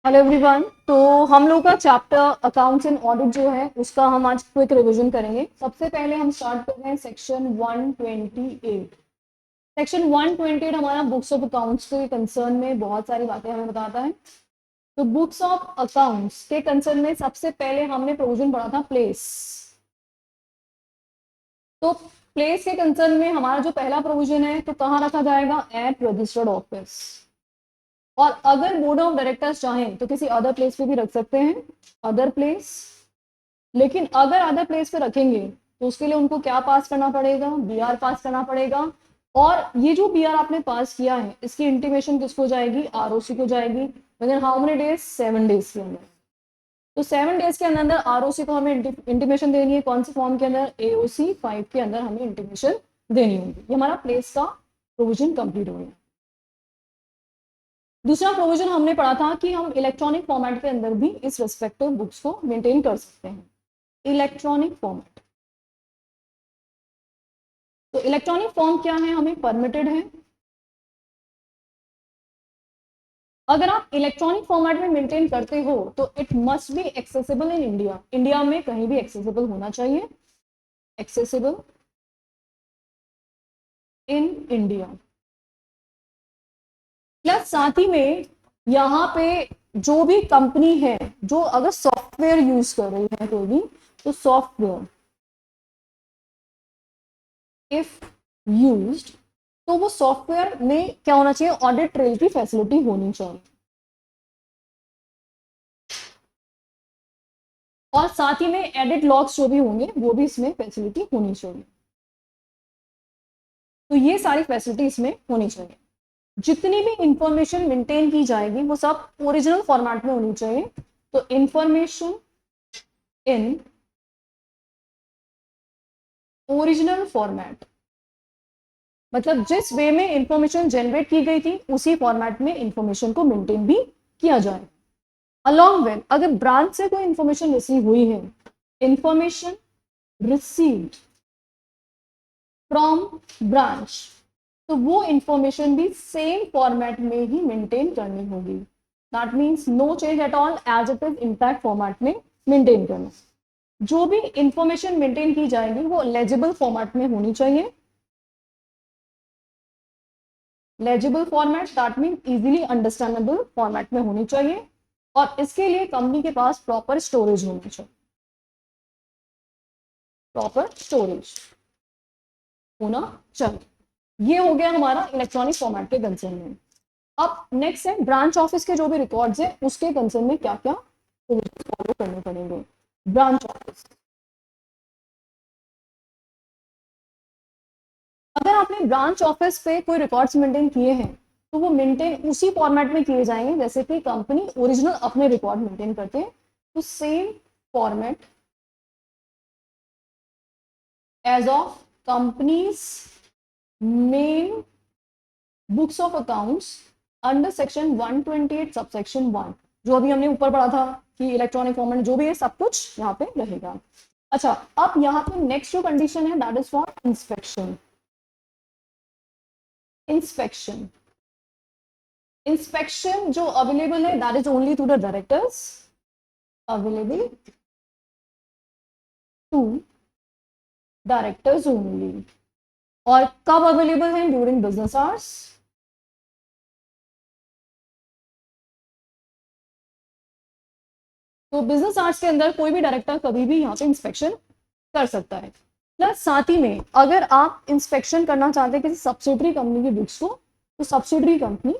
Hello everyone. तो हम लोग का चैप्टर अकाउंट्स एंड ऑडिट जो है उसका हम आज क्विक रिवीजन करेंगे। सबसे पहले हम स्टार्ट कर रहे हैं सेक्शन 128। सेक्शन 128 हमारा बुक्स ऑफ अकाउंट्स के कंसर्न में बहुत सारी बातें हमें बताता है। तो बुक्स ऑफ अकाउंट्स के कंसर्न में सबसे पहले हमने प्रोविजन पढ़ा था प्लेस। तो प्लेस के कंसर्न में हमारा जो पहला प्रोविजन है तो कहाँ रखा जाएगा, एट रजिस्टर्ड ऑफिस। और अगर बोर्ड ऑफ डायरेक्टर्स चाहें तो किसी अदर प्लेस पे भी रख सकते हैं, अदर प्लेस। लेकिन अगर अदर प्लेस पे रखेंगे तो उसके लिए उनको क्या पास करना पड़ेगा, बीआर पास करना पड़ेगा। और ये जो बीआर आपने पास किया है इसकी इंटीमेशन किसको जाएगी, आरओसी को जाएगी। With in how many days, 7 days के अंदर। तो 7 डेज के अंदर आरओसी को हमें इंटीमेशन देनी है। कौन से फॉर्म के अंदर, एओसी 5 के अंदर हमें इंटीमेशन देनी होगी। ये हमारा प्लेस का प्रोविजन कंप्लीट हो गया। दूसरा प्रोविजन हमने पढ़ा था कि हम इलेक्ट्रॉनिक फॉर्मेट के अंदर भी इस रेस्पेक्टिव बुक्स को मेंटेन कर सकते हैं। इलेक्ट्रॉनिक फॉर्मेट, तो इलेक्ट्रॉनिक फॉर्म क्या है, हमें परमिटेड है। अगर आप इलेक्ट्रॉनिक फॉर्मेट में मेंटेन करते हो तो it must be accessible in India. India में कहीं भी एक्सेसिबल होना चाहिए, एक्सेसिबल इन इंडिया। प्लस साथ ही में यहाँ पे जो भी कंपनी है जो अगर सॉफ्टवेयर यूज कर रही है कोई भी, तो सॉफ्टवेयर इफ यूज्ड, तो वो सॉफ्टवेयर में क्या होना चाहिए, ऑडिट ट्रेल की फैसिलिटी होनी चाहिए। और साथ ही में एडिट लॉग्स जो भी होंगे वो भी इसमें फैसिलिटी होनी चाहिए। तो ये सारी फैसिलिटी इसमें होनी चाहिए। जितनी भी इंफॉर्मेशन मेंटेन की जाएगी वो सब ओरिजिनल फॉर्मेट में होनी चाहिए। तो इंफॉर्मेशन इन ओरिजिनल फॉर्मेट, मतलब जिस वे में इंफॉर्मेशन जनरेट की गई थी उसी फॉर्मेट में इंफॉर्मेशन को मेंटेन भी किया जाए। अलॉन्ग विद, अगर ब्रांच से कोई इंफॉर्मेशन रिसीव हुई है, इंफॉर्मेशन रिसीव्ड फ्रॉम ब्रांच, तो वो इंफॉर्मेशन भी सेम फॉर्मेट में ही मेंटेन करनी होगी। That means no change at all, as it is intact format में मेंटेन करना। जो भी इंफॉर्मेशन मेंटेन की जाएगी वो लेजिबल फॉर्मेट में होनी चाहिए। Legible format that mean easily understandable format में होनी चाहिए। और इसके लिए कंपनी के पास प्रॉपर स्टोरेज होनी चाहिए, प्रॉपर स्टोरेज होना चाहिए। ये हो गया हमारा इलेक्ट्रॉनिक फॉर्मेट के कंसर्न में। अब नेक्स्ट है ब्रांच ऑफिस के जो भी रिकॉर्ड्स है उसके कंसर्न में क्या क्या फॉलो करने पड़ेंगे। ब्रांच ऑफिस, अगर आपने ब्रांच ऑफिस पे कोई रिकॉर्ड्स मेंटेन किए हैं तो वो मेंटेन उसी फॉर्मेट में किए जाएंगे जैसे कि कंपनी ओरिजिनल अपने रिकॉर्ड मेंटेन करते हैं। तो same format as of companies main books of accounts under section 128 subsection 1, जो अभी हमने ऊपर पढ़ा था कि इलेक्ट्रॉनिक फॉर्मेट जो भी है सब कुछ यहाँ पे रहेगा। अच्छा, अब यहाँ पे नेक्स्ट जो कंडीशन है that is for inspection. Inspection, inspection जो अवेलेबल है that is only to the directors, available to directors only. और कब अवेलेबल है, ड्यूरिंग बिजनेस आवर्स। तो बिजनेस आवर्स के अंदर कोई भी डायरेक्टर कभी भी यहाँ पे इंस्पेक्शन कर सकता है। प्लस साथ ही में अगर आप इंस्पेक्शन करना चाहते हैं किसी सब्सिडरी कंपनी की बुक्स को, तो सब्सिडरी कंपनी,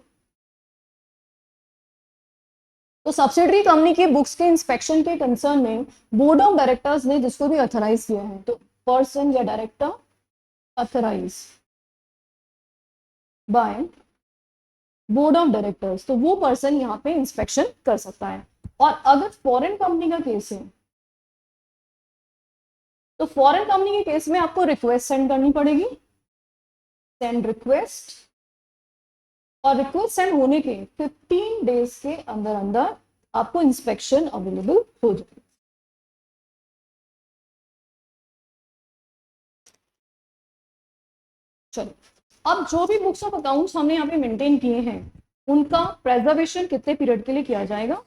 तो सब्सिडरी कंपनी के बुक्स के इंस्पेक्शन के कंसर्न में बोर्ड ऑफ डायरेक्टर्स ने जिसको भी ऑथराइज किया है, तो पर्सन या director authorise by board of directors, तो वो पर्सन यहाँ पे इंस्पेक्शन कर सकता है। और अगर फॉरेन कंपनी का केस है तो फॉरेन कंपनी के केस में आपको रिक्वेस्ट सेंड करनी पड़ेगी, सेंड रिक्वेस्ट। और रिक्वेस्ट सेंड होने के 15 डेज के अंदर अंदर आपको इंस्पेक्शन अवेलेबल हो जाएगी। चलो, अब जो भी बुक्स ऑफ अकाउंट्स हमने यहाँ पे मेंटेन किए हैं उनका प्रेजर्वेशन कितने पीरियड के लिए किया जाएगा,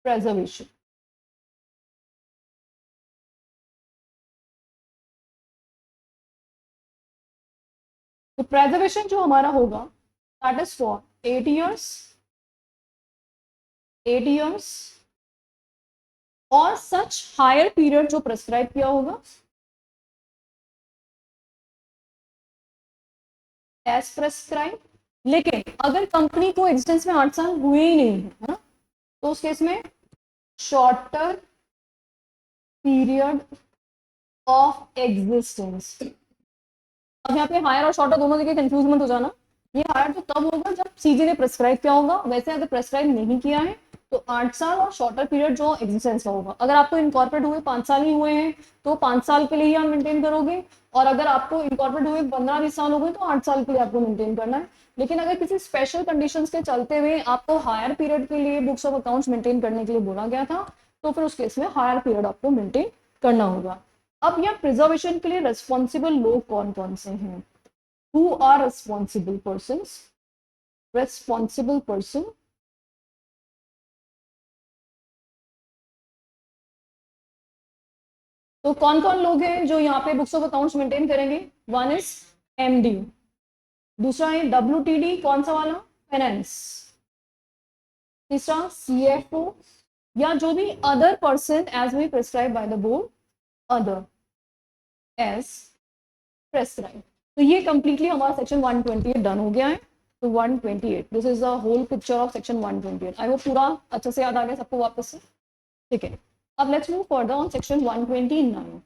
प्रेजर्वेशन। तो प्रेजर्वेशन जो हमारा होगा that is for 8 years, 8 years और सच हायर पीरियड जो प्रेस्क्राइब किया होगा एज प्रेस्क्राइब। लेकिन अगर कंपनी को एग्जिस्टेंस में 8 साल हुए ही नहीं है ना, तो उस केस में शॉर्टर पीरियड ऑफ एग्जिस्टेंस। अब यहाँ पे हायर और शॉर्टर दोनों जगह कंफ्यूज मत हो जाना। ये हायर तो तब होगा जब सीजी ने प्रेस्क्राइब किया होगा, वैसे अगर प्रेस्क्राइब नहीं किया है तो 8 साल और शॉर्टर पीरियड जो एग्जिस्टेंस का होगा। अगर आपको इनकॉर्पोरेट हुए 5 साल ही हुए हैं तो 5 साल के लिए ही आप मेंटेन करोगे, और अगर आपको इनकॉर्पोरेट हुए 15-20 साल हो गए तो 8 साल के लिए आपको मेंटेन करना है। लेकिन अगर किसी स्पेशल कंडीशंस के चलते हुए आपको हायर पीरियड के लिए बुक्स ऑफ अकाउंट्स मेंटेन करने के लिए बोला गया था, तो फिर उस केस में हायर पीरियड आपको मेंटेन करना होगा। अब यहाँ प्रिजर्वेशन के लिए रेस्पॉन्सिबल लोग कौन कौन से हैं? Who are responsible persons? Responsible person. तो कौन कौन लोग हैं जो यहाँ पे बुक्स ऑफ अकाउंट्स मेंटेन करेंगे? वन इज एमडी, दूसरा है WTD, कौन सा वाला? फाइनेंस, तीसरा CFO, या जो भी other person as we prescribe by the board, other as prescribe. तो ये कंप्लीटली हमारा सेक्शन 128 डन हो गया है। तो 128, this is the whole picture of section 128। I hope पूरा अच्छे से याद आ गया सबको वापस से, ठीक है। अब let's move further on section 129।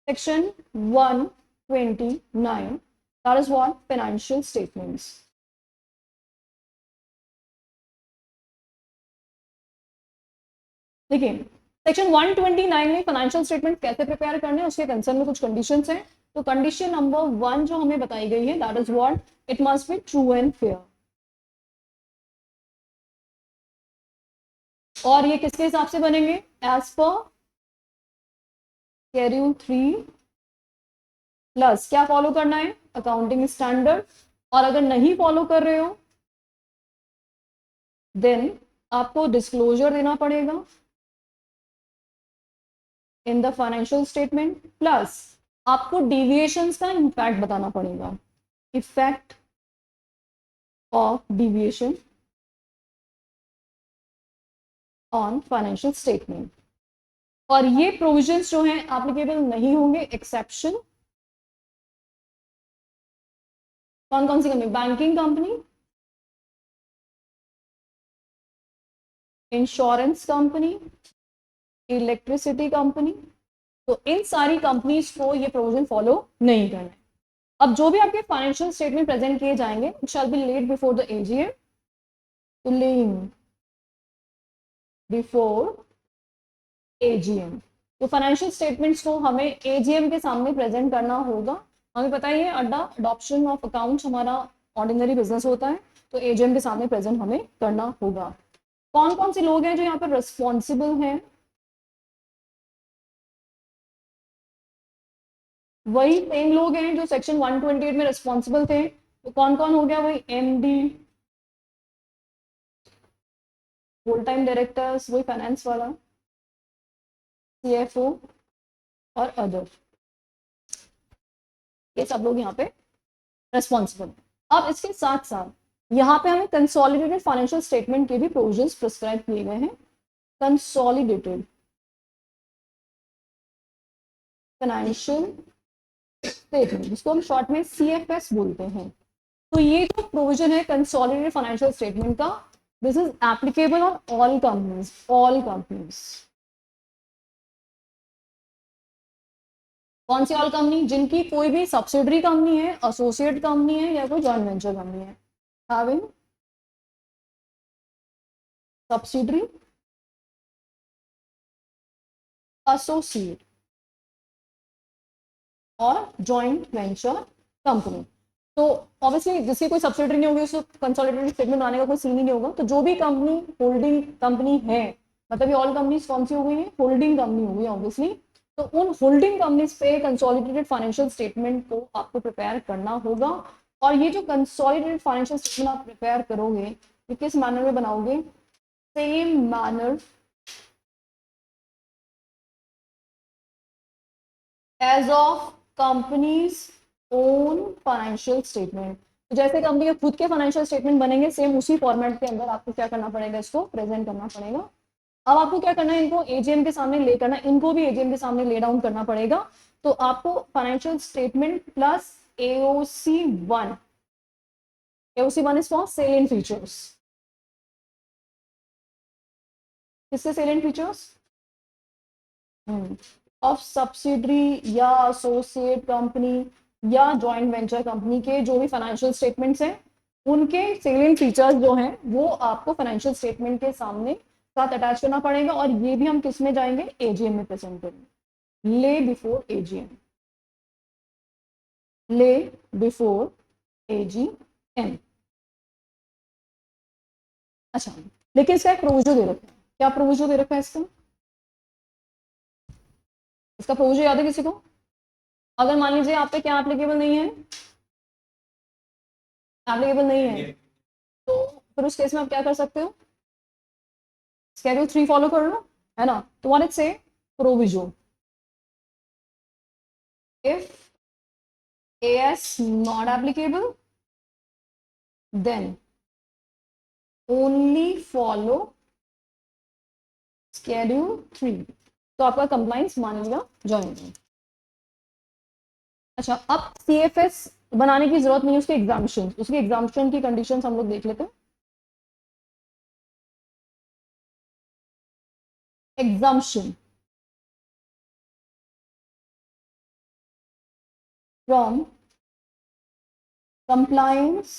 Section 129, that is what? Financial statements. देखिए सेक्शन 129 में फाइनेंशियल स्टेटमेंट कैसे प्रिपेयर करने हैं उसके कंसर्न में कुछ कंडीशंस हैं। तो कंडीशन नंबर 1 जो हमें बताई गई है that is what? It must be true and fair. और ये किसके हिसाब से बनेंगे? एज पर शेड्यूल 3 प्लस क्या फॉलो करना है? Accounting standard. और अगर नहीं फॉलो कर रहे हो देन आपको डिस्क्लोजर देना पड़ेगा in the financial statement, plus आपको डिविएशंस का इम्पैक्ट बताना पड़ेगा, effect of deviation on financial statement. और ये प्रोविजंस जो हैं एप्लीकेबल नहीं होंगे एक्सेप्शन कौन कौन सी company? Banking company, insurance company, electricity company. तो इन सारी कंपनीज को ये प्रोविजन फॉलो नहीं करना है। अब जो भी आपके फाइनेंशियल स्टेटमेंट प्रेजेंट किए जाएंगे it shall be laid before the AGM, तो लेइंग बिफोर AGM। तो फाइनेंशियल स्टेटमेंट्स को हमें AGM के सामने प्रेजेंट करना होगा। हमें पता ही है अडॉप्शन ऑफ अकाउंट्स हमारा ऑर्डिनरी बिजनेस होता है, तो AGM के सामने प्रेजेंट हमें करना होगा। कौन कौन से लोग हैं जो यहाँ पर रिस्पॉन्सिबल हैं? वही सेम लोग हैं जो सेक्शन 128 में रिस्पॉन्सिबल थे। तो कौन कौन हो गया? वही MD, होल टाइम डायरेक्टर्स, वही फाइनेंस वाला, CFO और अदर, ये सब लोग यहाँ पे रेस्पॉन्सिबल हैं। अब इसके साथ साथ यहाँ पे हमें कंसोलिडेटेड फाइनेंशियल स्टेटमेंट के भी प्रोविजंस प्रिस्क्राइब किए गए हैं। कंसोलिडेटेड फाइनेंशियल स्टेटमेंट, जिसको हम शॉर्ट में CFS बोलते हैं। तो ये जो प्रोविजन है कंसोलिडेटेड फाइनेंशियल स्टेटमेंट का, this is applicable on all companies, all companies. कौन सी ऑल कंपनी? जिनकी कोई भी सब्सिडरी कंपनी है, एसोसिएट कंपनी है या कोई जॉइंट वेंचर कंपनी है। हैविंग सब्सिडरी, एसोसिएट और जॉइंट वेंचर कंपनी। तो ऑब्वियसली जिसकी कोई सब्सिडरी नहीं होगी उसको कंसोलिडेटेड स्टेटमेंट बनाने का कोई सीन ही नहीं होगा। तो जो भी कंपनी होल्डिंग कंपनी है, मतलब ये ऑल कंपनीज कौन सी हो गई है? होल्डिंग कंपनी हो गई ऑब्वियसली। तो उन होल्डिंग कंपनीज पे कंसोलिडेटेड फाइनेंशियल स्टेटमेंट को आपको प्रिपेयर करना होगा। और ये जो कंसोलिडेटेड फाइनेंशियल स्टेटमेंट आप प्रिपेयर करोगे ये किस मैनर में बनाओगे? Same manner as of companies own financial statement. तो जैसे कंपनी के खुद के फाइनेंशियल स्टेटमेंट बनेंगे, सेम उसी फॉर्मेट के अंदर आपको क्या करना पड़ेगा, इसको प्रेजेंट करना पड़ेगा। अब आपको क्या करना है, इनको एजीएम के सामने ले करना, इनको भी एजीएम के सामने ले डाउन करना पड़ेगा। तो आपको financial statement plus AOC1, AOC1 is for salient features. किससे सेलिएंट फीचर्स? ऑफ सब्सिडरी या एसोसिएट कंपनी या जॉइंट वेंचर कंपनी के जो भी फाइनेंशियल स्टेटमेंट्स हैं, उनके सेलिएंट फीचर्स जो हैं वो आपको फाइनेंशियल स्टेटमेंट के सामने साथ अटैच करना पड़ेगा। और ये भी हम किस में जाएंगे, एजीएम में प्रेजेंट करेंगे, ले बिफोर एजीएम, ले बिफोर एजीएम। अच्छा, लेकिन इसका एक प्रोविजो दे रखा है। क्या प्रोविजो दे रखा है इसका? इसका प्रोविजो याद है किसी को? अगर मान लीजिए आप पे क्या एप्लीकेबल नहीं है, एप्लीकेबल नहीं है, तो फिर उस केस में आप क्या कर सकते हो, स्केड्यूल 3 फॉलो कर लो, है ना। तो व्हाट इट से, proviso, if AS not applicable then only follow schedule 3। तो आपका कंप्लाइंस मान लिया जाएगा। अच्छा, अब CFS बनाने की जरूरत नहीं है, उसके एग्जाम्पशन, उसके एग्जाम्पशन की कंडीशंस हम लोग देख लेते हैं। Exemption from compliance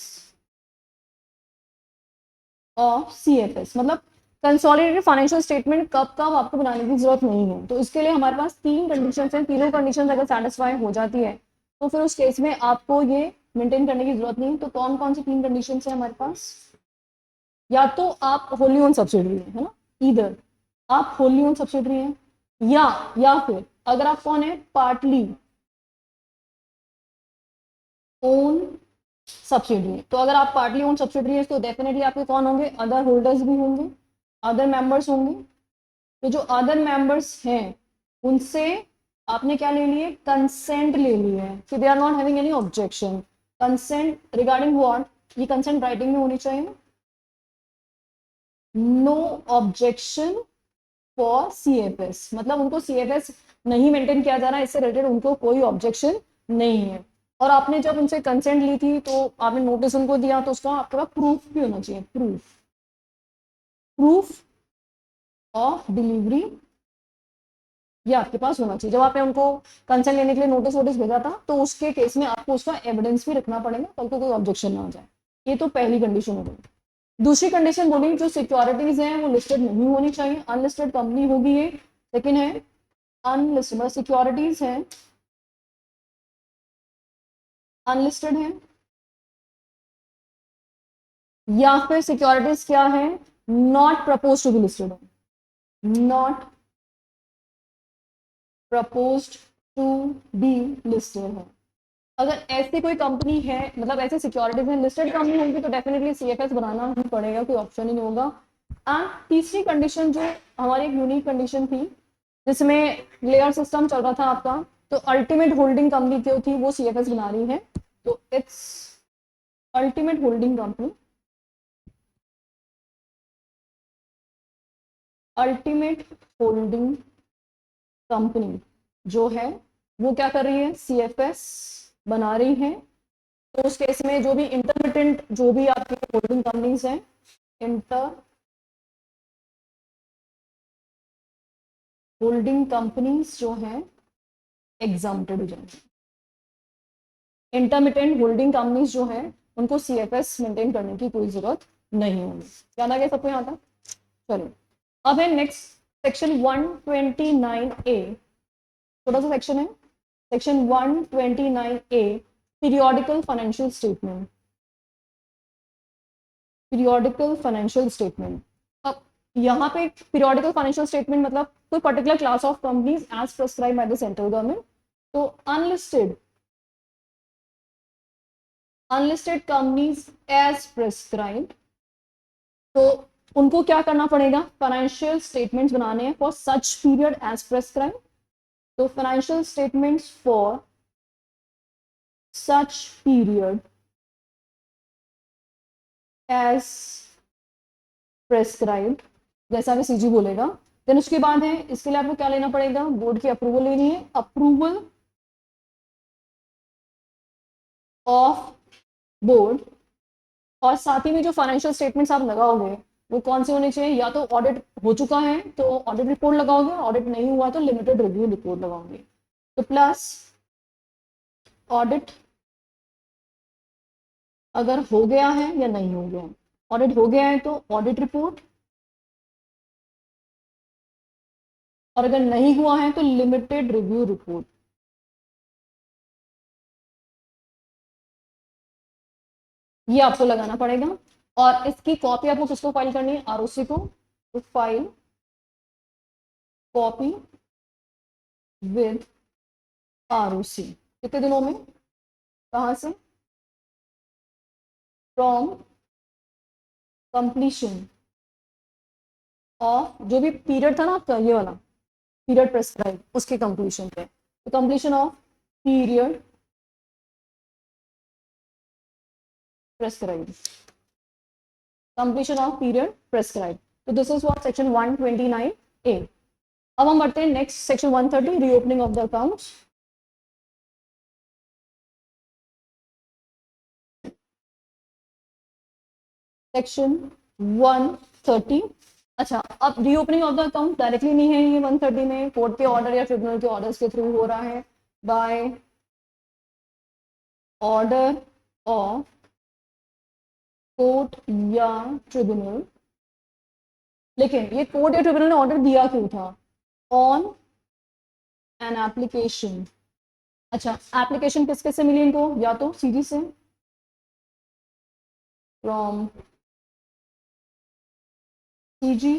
of CFS, मतलब कंसोलिडेटेड फाइनेंशियल स्टेटमेंट कब कब आपको बनाने की जरूरत नहीं है। तो इसके लिए हमारे पास 3 कंडीशंस हैं, तीनों कंडीशंस अगर सेटिस्फाई हो जाती है तो फिर उस केस में आपको ये मेंटेन करने की जरूरत नहीं है। तो कौन कौन सी 3 कंडीशंस है हमारे पास? या तो आप होली ओन सब्सिडरी है ना, इधर आप होली ओन सब्सिडरी हैं, या फिर अगर आप कौन है, पार्टली ओन सब्सिडरी। तो अगर आप पार्टली ओन सब्सिडरी है तो डेफिनेटली आपके कौन होंगे, अदर होल्डर्स भी होंगे, अदर मेंबर्स होंगे। तो जो अदर मेंबर्स हैं उनसे आपने क्या ले लिए, कंसेंट ले लिया है कि they are not having any objection. Consent regarding what, ये कंसेंट राइटिंग में होनी चाहिए, नो ऑब्जेक्शन फॉर CFS, मतलब उनको CFS नहीं मेंटेन किया जा रहा है, इससे रिलेटेड उनको कोई ऑब्जेक्शन नहीं है। और आपने जब उनसे कंसेंट ली थी तो आपने नोटिस उनको दिया, तो उसका आपके पास प्रूफ भी होना चाहिए, प्रूफ ऑफ डिलीवरी ये आपके पास होना चाहिए। जब आपने उनको कंसेंट लेने के लिए नोटिस वोटिस भेजा था तो उसके केस में आपको उसका एविडेंस भी रखना पड़ेगा, कल को कोई ऑब्जेक्शन ना आ जाए। ये तो पहली कंडीशन हो गई। दूसरी कंडीशन बोली, जो सिक्योरिटीज हैं वो लिस्टेड नहीं होनी चाहिए, अनलिस्टेड कंपनी होगी ये। लेकिन है अनलिस्टेड, मतलब सिक्योरिटीज है अनलिस्टेड है, या फिर सिक्योरिटीज क्या है, not propose to be listed, not proposed to be listed है। अगर ऐसी कोई कंपनी है, मतलब ऐसे सिक्योरिटीज में लिस्टेड कंपनी होगी तो डेफिनेटली CFS बनाना ही पड़ेगा, कोई ऑप्शन ही नहीं होगा। एंड तीसरी कंडीशन जो हमारी एक यूनिक कंडीशन थी जिसमें लेयर सिस्टम चल रहा था आपका, तो अल्टीमेट होल्डिंग कंपनी जो थी वो CFS बना रही है, तो it's ultimate holding company, ultimate holding company जो है वो क्या कर रही है, CFS बना रही है। तो उस केस में जो भी इंटरमिटेंट जो भी आपकी होल्डिंग कंपनीज हैं, इंटर होल्डिंग कंपनीज जो है एग्जाम्प्टेड हो जाएंगे। इंटरमिटेंट होल्डिंग कंपनीज जो है उनको CFS मेंटेन करने की कोई जरूरत नहीं होगी। ध्यान आ गया सबको यहाँ तक? चलो, अब है नेक्स्ट सेक्शन 129A, छोटा सा सेक्शन है, section 129A, periodical financial statement, periodical financial statement. अब यहाँ पे पीरियोडिकल फाइनेंशियल स्टेटमेंट मतलब कोई particular class of companies as prescribe by the central government. तो अनलिस्टेड कंपनीज एज प्रेस्क्राइब्ड, तो उनको क्या करना पड़ेगा, फाइनेंशियल स्टेटमेंट्स बनाने हैं for such period as prescribe. तो financial statements for such period as prescribed, जैसा कि सीजी बोलेगा। देन उसके बाद है, इसके लिए आपको क्या लेना पड़ेगा, बोर्ड की अप्रूवल लेनी है, अप्रूवल ऑफ बोर्ड। और साथ ही में जो फाइनेंशियल स्टेटमेंट्स आप लगाओगे वो कौन से होने चाहिए, या तो ऑडिट हो चुका है तो ऑडिट रिपोर्ट लगाओगे, ऑडिट नहीं हुआ तो लिमिटेड रिव्यू रिपोर्ट लगाओगे। तो प्लस ऑडिट अगर हो गया है या नहीं हो गया, ऑडिट हो गया है तो ऑडिट रिपोर्ट, और अगर नहीं हुआ है तो लिमिटेड रिव्यू रिपोर्ट। ये आपको लगाना पड़ेगा। और इसकी कॉपी आपको किसको फाइल करनी है, आरओसी को। तो फाइल कॉपी विद आरओसी, कितने दिनों में, कहां से, फ्रॉम कंप्लीशन ऑफ, जो भी पीरियड था ना आपका ये वाला पीरियड प्रेस्क्राइब, उसके कंप्लीशन पे। तो completion of period prescribe, completion of period prescribe. तो this is what section 129A। अब हम बढ़ते हैं next section 130, reopening of the accounts. Section 130। अच्छा, अब reopening of the account directly नहीं है ये 130 में, कोर्ट के ऑर्डर या ट्रिब्यूनल के ऑर्डर्स के थ्रू हो रहा है, बाय ऑर्डर ऑफ कोर्ट या ट्रिब्यूनल। लेकिन ये कोर्ट या ट्रिब्यूनल ने ऑर्डर दिया क्यों था, ऑन एन एप्लीकेशन। अच्छा, एप्लीकेशन किस किस से मिली इनको, या तो सीजी से, फ्रॉम सीजी,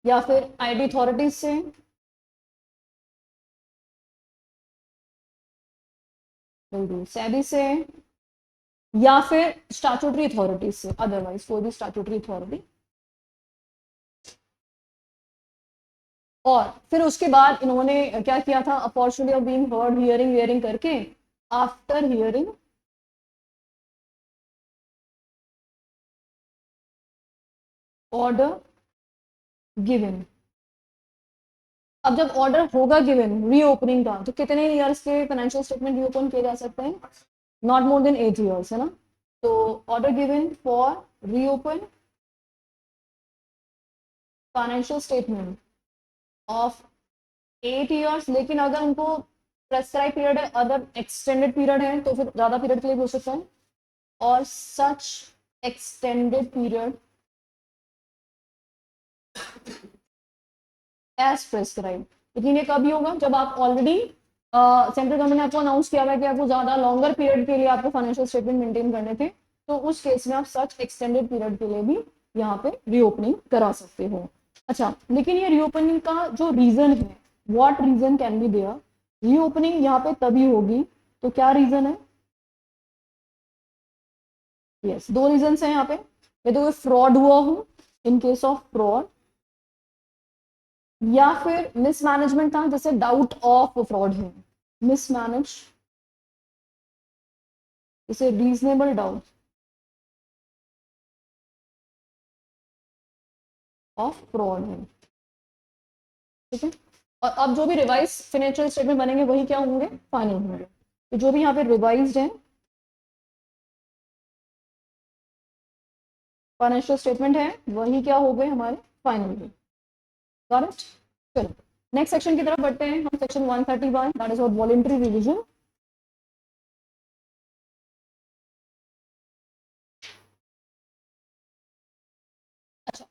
या फिर आईडी अथॉरिटीज से, सेबी से, या फिर स्टैट्यूटरी अथॉरिटीज से, अदरवाइज कोई भी स्टैट्यूटरी अथॉरिटी। और फिर उसके बाद इन्होंने क्या किया था, opportunity of being heard, hearing wearing करके, आफ्टर हियरिंग ऑर्डर गिवन। अब जब ऑर्डर होगा गिवन रीओपनिंग का, तो कितने ईयर्स के फाइनेंशियल स्टेटमेंट रीओपन किए जा सकते हैं, नॉट मोर देन 8 ईयर्स, है ना। तो order given for reopen financial statement of 8 years. लेकिन अगर उनको प्रेस्क्राइब पीरियड है, अदर एक्सटेंडेड पीरियड है, तो फिर ज्यादा पीरियड के लिए भी हो सकता है। और सच एक्सटेंडेड पीरियड एज प्रेस्क्राइब। लेकिन ये कभी होगा, जब आप ऑलरेडी सेंट्रल गवर्नमेंट ने आपको अनाउंस किया हुआ है कि आपको ज्यादा लॉन्गर पीरियड के लिए आपको फाइनेंशियल स्टेटमेंट मेंटेन करने थे, तो उस केस में आप सच एक्सटेंडेड पीरियड के लिए भी यहाँ पे रीओपनिंग करा सकते हो। अच्छा, लेकिन ये रीओपनिंग का जो रीजन है, what reason can be there, reopening यहाँ पे तभी होगी, तो क्या रीजन है, यस, दो रीजन है यहाँ पे। या तो फ्रॉड हुआ हो, इन केस ऑफ फ्रॉड, या फिर मिसमैनेजमेंट था, जैसे डाउट ऑफ फ्रॉड है, मिसमैनेज, जैसे रीजनेबल डाउट ऑफ फ्रॉड है, ठीक है। और अब जो भी रिवाइज फाइनेंशियल स्टेटमेंट बनेंगे वही क्या होंगे, फाइनल होंगे। तो जो भी यहाँ पे रिवाइज्ड है फाइनेंशियल स्टेटमेंट है, वही क्या हो गए हमारे, फाइनल में। Got it. चलो नेक्स्ट सेक्शन की तरफ बढ़ते हैं हम, section 131, that is voluntary revision. अच्छा,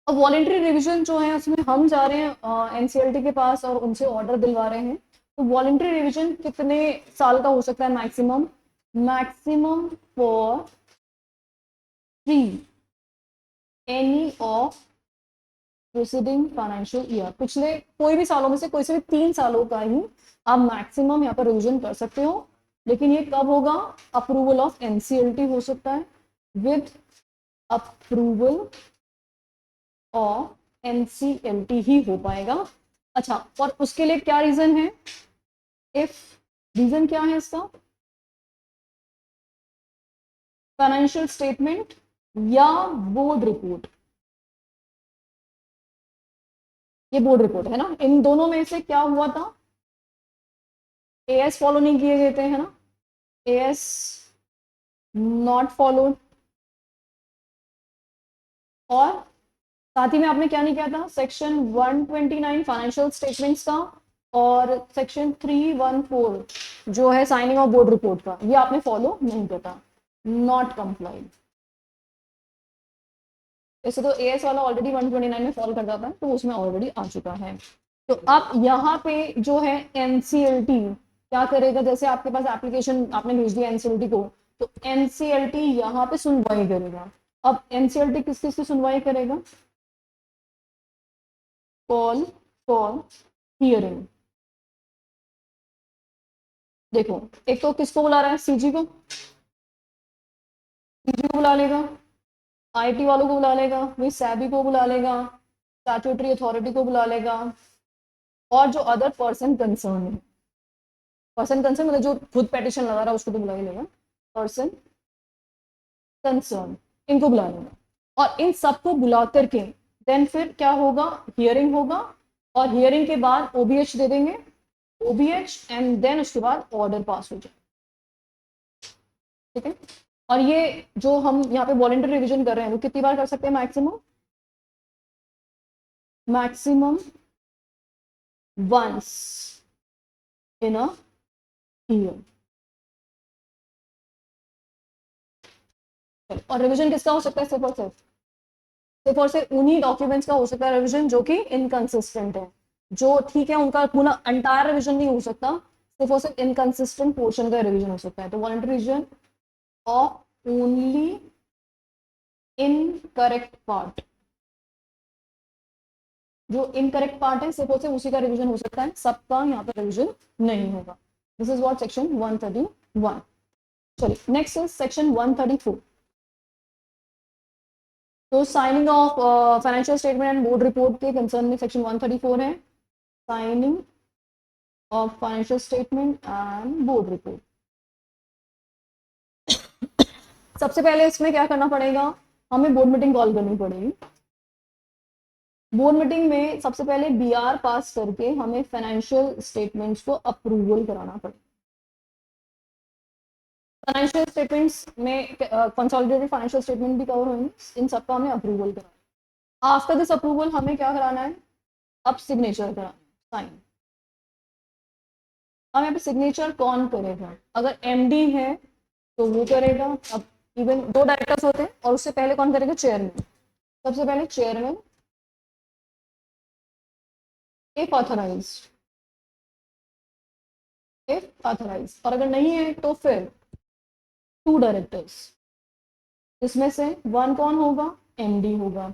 अब वॉलंटरी रिवीजन जो है उसमें हम जा रहे हैं एनसीएलटी के पास और उनसे ऑर्डर दिलवा रहे हैं। तो वॉलंटरी रिवीजन कितने साल का हो सकता है maximum, maximum for 3 any of preceding financial year, पिछले कोई भी सालों में से कोई से भी 3 सालों का ही आप मैक्सिमम यहाँ पर रिवीजन कर सकते हो। लेकिन ये कब होगा, अप्रूवल ऑफ एनसीएलटी हो सकता है, विद अप्रूवल ऑफ NCLT ही हो पाएगा। अच्छा, और उसके लिए क्या रीजन है? इफ रीजन क्या है इसका? फाइनेंशियल स्टेटमेंट या बोर्ड रिपोर्ट। ये बोर्ड रिपोर्ट है ना, इन दोनों में से क्या हुआ था? AS फॉलो नहीं किए गए थे, है ना, AS नॉट फॉलोड। और साथ ही में आपने क्या नहीं किया था? सेक्शन 129 फाइनेंशियल स्टेटमेंट्स का और सेक्शन 314 जो है साइनिंग ऑफ बोर्ड रिपोर्ट का, ये आपने फॉलो नहीं करता, नॉट कंप्लाइड। वैसे तो एएस वाला ऑलरेडी 129 में फॉलो कर जाता है, तो उसमें ऑलरेडी आ चुका है। तो अब यहाँ पे जो है एनसीएलटी क्या करेगा? जैसे आपके पास एप्लीकेशन आपने भेज दिया एनसीएलटी को, तो एनसीएलटी यहाँ पे सुनवाई करेगा। अब एनसीएलटी किस किस की सुनवाई करेगा? Call for hearing. देखो, एक तो किसको बुला रहा है? सीजी को, सीजी को बुला लेगा, आईटी वालों को बुला लेगा, वही सैबी को बुला लेगा, स्टैट्यूटरी अथॉरिटी को बुला लेगा, और जो अदर पर्सन कंसर्न है, पर्सन कंसर्न मतलब जो खुद पेटिशन लगा रहा है उसको तो बुला ही लेगा, पर्सन कंसर्न, इनको बुला लेगा। और इन सबको बुला करके देन फिर क्या होगा? हियरिंग होगा, और हियरिंग के बाद ओबीएच दे देंगे, ओबीएच, एंड देन उसके बाद ऑर्डर पास हो जाए। ठीक है, और ये जो हम यहाँ पे वॉलंटरी रिवीजन कर रहे हैं वो कितनी बार कर सकते हैं? Maximum maximum once in a year. और रिवीजन किसका हो सकता है? सिर्फ और सिर्फ उन्हीं डॉक्यूमेंट्स का हो सकता है रिवीजन जो कि इनकंसिस्टेंट है, जो ठीक है उनका पूरा अंटायर रिवीजन नहीं हो सकता, सिर्फ और सिर्फ इनकंसिस्टेंट पोर्शन का रिवीजन हो सकता है। तो voluntary revision of only incorrect part, जो इनकरेक्ट पार्ट है सिर्फ और सिर्फ उसी का रिवीजन हो सकता है, सबका यहाँ पर रिवीजन नहीं होगा। This is what section 131। चलिए नेक्स्ट इज सेक्शन 134। तो signing off financial statement and board report के कंसर्न में सेक्शन 134 है, signing off financial statement and board report. सबसे पहले इसमें क्या करना पड़ेगा? हमें बोर्ड मीटिंग कॉल करनी पड़ेगी। बोर्ड मीटिंग में सबसे पहले बीआर पास करके हमें फाइनेंशियल स्टेटमेंट्स को अप्रूवल कराना पड़ेगा। फाइनेंशियल स्टेटमेंट्स में कंसोलिडेटेड फाइनेंशियल स्टेटमेंट भी कवर होंगे, इन सबका हमें अप्रूवल कराना। आफ्टर दिस अप्रूवल हमें क्या कराना है? अब सिग्नेचर कराना, साइन। अब यहाँ पे सिग्नेचर कौन करेगा? अगर एमडी है तो वो करेगा। अब इवन 2 डायरेक्टर्स होते हैं, और उससे पहले कौन करेगा? चेयरमैन। सबसे पहले चेयरमैन इफ ऑथराइज्ड, और अगर नहीं है तो फिर 2 डायरेक्टर्स। इसमें से 1 कौन होगा? एमडी होगा।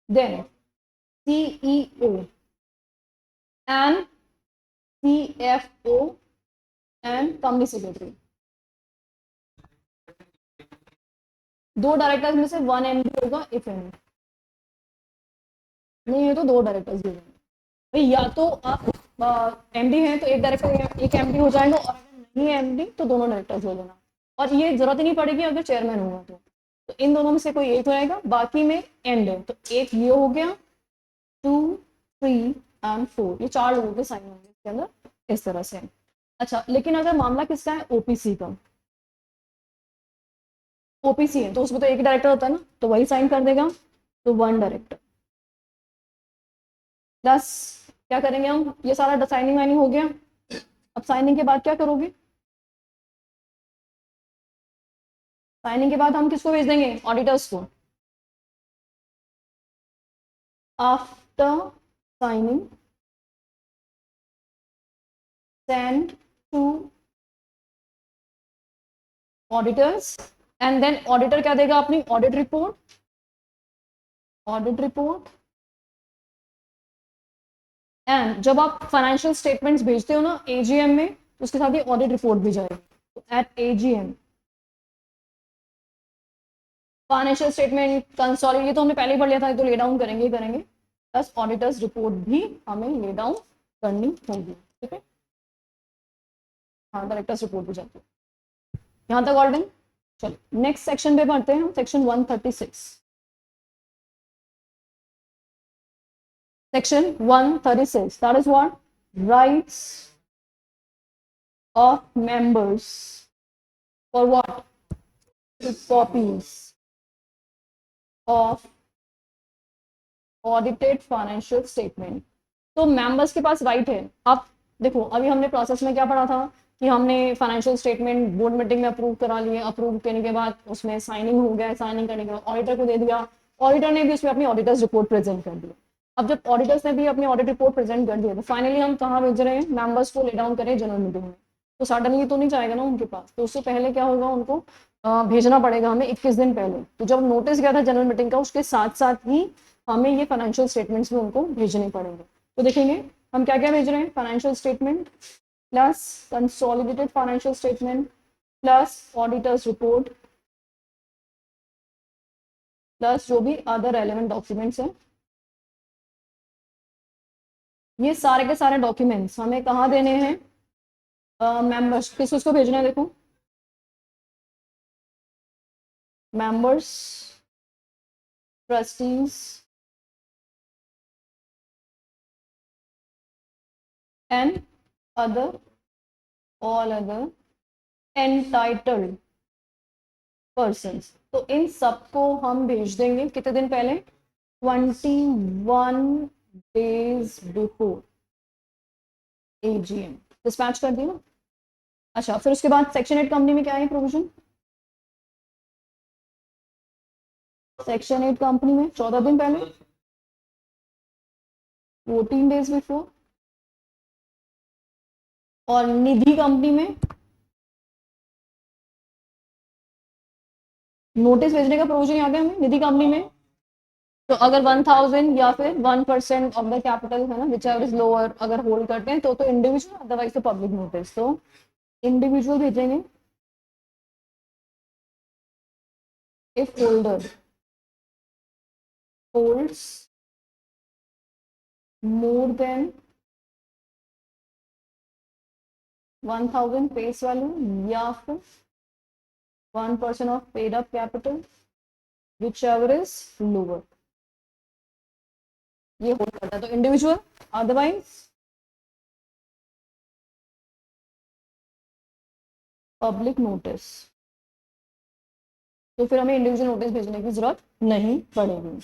Then CEO and CFO and company secretary. 2 directors में से 1 एमडी होगा, इफ एनी नहीं है तो 2 डायरेक्टर्स भी होंगे। भाई या तो आप एमडी हैं तो एक डायरेक्टर एक एमडी हो जाएगा, और अगर नहीं है एमडी तो दोनों डायरेक्टर्स हो जाना। और ये जरूरत ही नहीं पड़ेगी अगर चेयरमैन होगा तो इन दोनों में से कोई एक रहेगा, बाकी में एंड है, तो एक ये हो गया, 2 3 एंड 4, ये 4 लोगों के साइन होंगे इसके अंदर, इस तरह से। अच्छा, लेकिन अगर मामला किसका है? ओपीसी का। ओपीसी है तो उसमें तो एक डायरेक्टर होता है ना, तो वही साइन कर देगा, तो 1 डायरेक्टर। प्लस क्या करेंगे हम? ये सारा साइनिंग वाइनिंग हो गया। अब साइनिंग के बाद क्या करोगे? साइनिंग के बाद हम किसको भेज देंगे? ऑडिटर्स को। After signing send to auditors, and then auditor क्या देगा? अपनी ऑडिट रिपोर्ट। एंड जब आप फाइनेंशियल स्टेटमेंट्स भेजते हो ना एजीएम में, तो उसके साथ ही ऑडिट रिपोर्ट भी जाएगी। तो at AGM financial statement consolidate, ये तो हमने पहले ही पढ़ लिया था, तो ले डाउन करेंगे। प्लस ऑडिटर्स रिपोर्ट भी हमें ले डाउन करनी होगी, ठीक है। हाँ, डायरेक्टर्स रिपोर्ट भी जाती है। यहाँ तक ऑल डन। चलो नेक्स्ट सेक्शन पे बढ़ते हैं हम, section 136। Section 136, that is what, rights of members for what, copies of audited financial statement. तो मेंबर्स के पास राइट है। अब देखो, अभी हमने प्रोसेस में क्या पढ़ा था कि हमने फाइनेंशियल स्टेटमेंट बोर्ड मीटिंग में अप्रूव करा लिए, अप्रूव करने के बाद उसमें साइनिंग हो गया, साइनिंग करने के बाद ऑडिटर को दे दिया, ऑडिटर ने भी उसमें अपनी ऑडिटर्स रिपोर्ट प्रेजेंट कर दी। अब जब ऑडिटर्स ने भी अपनी ऑडिट रिपोर्ट प्रेजेंट कर दी तो फाइनली हम कहाँ भेज रहे हैं, मेंबर्स को ले डाउन करें जनरल मीटिंग में। तो सडनली तो नहीं जाएगा ना उनके पास, तो उससे पहले क्या होगा, उनको भेजना पड़ेगा हमें 21 दिन पहले। तो जब नोटिस गया था जनरल मीटिंग का, उसके साथ साथ ही हमें ये फाइनेंशियल स्टेटमेंट्स भी उनको भेजने पड़ेंगे। तो देखेंगे हम क्या क्या भेज रहे हैं, financial statement plus consolidated financial statement plus auditors report plus जो भी अदर रेलेवेंट डॉक्यूमेंट्स हैं। ये सारे के सारे डॉक्यूमेंट्स हमें कहाँ देने हैं, मेंबर्स, किस उसको भेजना है, देखो members, trustees and other all other entitled persons. तो इन सबको हम भेज देंगे कितने दिन पहले, 21 डेज बिफोर एजीएम। डिस्पैच कर दिया। अच्छा, फिर उसके बाद सेक्शन 8 कंपनी में क्या है प्रोविजन, सेक्शन 8 कंपनी में 14 दिन पहले, 14 डेज बिफोर। और निधि कंपनी में नोटिस भेजने का प्रोविजन याद है हमें, निधि कंपनी में तो अगर 1000 या फिर 1% ऑफ द कैपिटल है ना, विच एवर इज लोअर, अगर होल्ड करते हैं तो इंडिविजुअल, अदरवाइज तो पब्लिक नोटिस। तो इंडिविजुअल भेजेंगे if holder holds more than 1000 face value या फिर 1% of paid up capital which ever is lower, ये होल्ड करता है तो इंडिविजुअल, अदरवाइज पब्लिक नोटिस। तो फिर हमें इंडिविजुअल नोटिस भेजने की जरूरत नहीं पड़ेगी।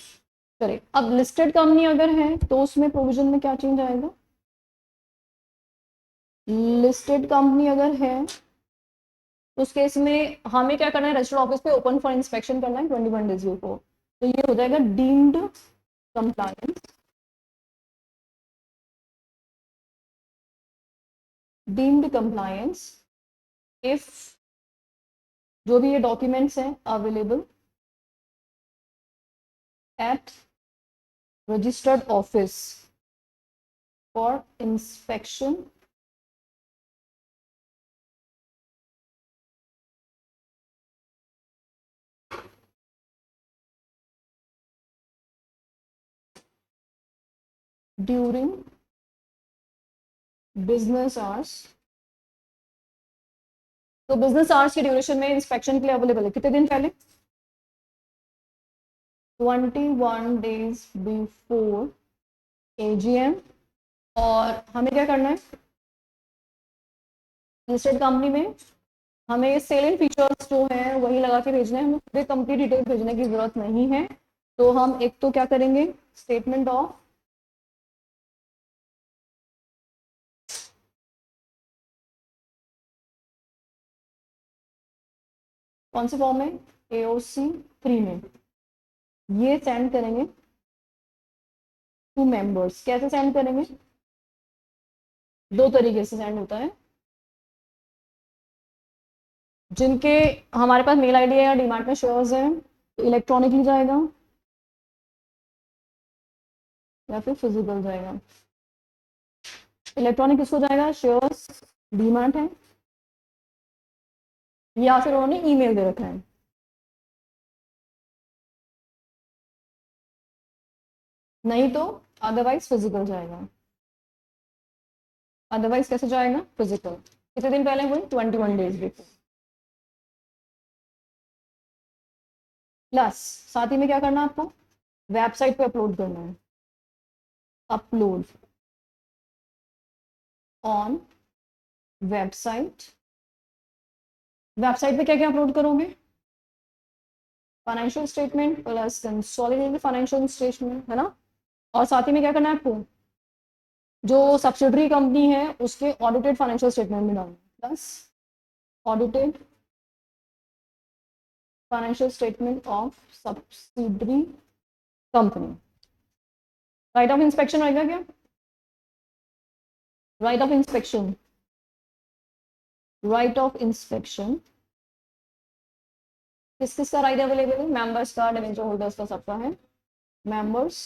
चलिए, अब लिस्टेड कंपनी अगर है तो उसमें प्रोविजन में क्या चेंज आएगा, लिस्टेड कंपनी अगर है तो उस केस में हमें क्या करना है, रजिस्टर्ड ऑफिस पे ओपन फॉर इंस्पेक्शन करना है 21 डेज बिफोर। तो ये हो जाएगा deemed compliance, deemed compliance if जो भी ये डॉक्यूमेंट्स हैं available at registered office for inspection during business hours. तो बिजनेस आवर्स के ड्यूरेशन में इंस्पेक्शन के लिए अवेलेबल है कितने दिन पहले, 21 डेज बिफोर एजीएम। और हमें क्या करना है, लिस्टेड कंपनी में हमें सेलिंग फीचर्स जो है वही लगा के भेजने हैं, हमें पूरे कंप्लीट डिटेल भेजने की जरूरत नहीं है। तो हम एक तो क्या करेंगे, स्टेटमेंट ऑफ कौन से फॉर्म में, एओसी 3 में, ये सेंड करेंगे टू मेंबर्स। कैसे सेंड करेंगे, दो तरीके से सेंड होता है। जिनके हमारे पास मेल आईडी है या डीमार्ट में शेयर्स हैं तो इलेक्ट्रॉनिकली जाएगा या फिर फिजिकल जाएगा। इलेक्ट्रॉनिक किसको जाएगा, शेयर्स डीमार्ट है या फिर उन्होंने ईमेल दे रखा है। नहीं तो अदरवाइज फिजिकल जाएगा। अदरवाइज कैसे जाएगा? फिजिकल। कितने दिन पहले हुई? 21 डेज बिफोर। प्लस साथ ही में क्या करना है आपको? वेबसाइट पे अपलोड करना है। Upload on website. वेबसाइट पे क्या क्या अपलोड करोगे? Financial statement plus consolidated financial statement, है ना? और साथ ही में क्या करना है आपको? जो सब्सिडरी कंपनी है उसके ऑडिटेड फाइनेंशियल स्टेटमेंट भी डालना, plus audited financial statement of subsidiary company. Right of inspection रहेगा क्या? Right of inspection, right of inspection किस किस का राइट अवेलेबल है? मेंबर्स का, डिवेंचर होल्डर्स का, सबका है। मेंबर्स,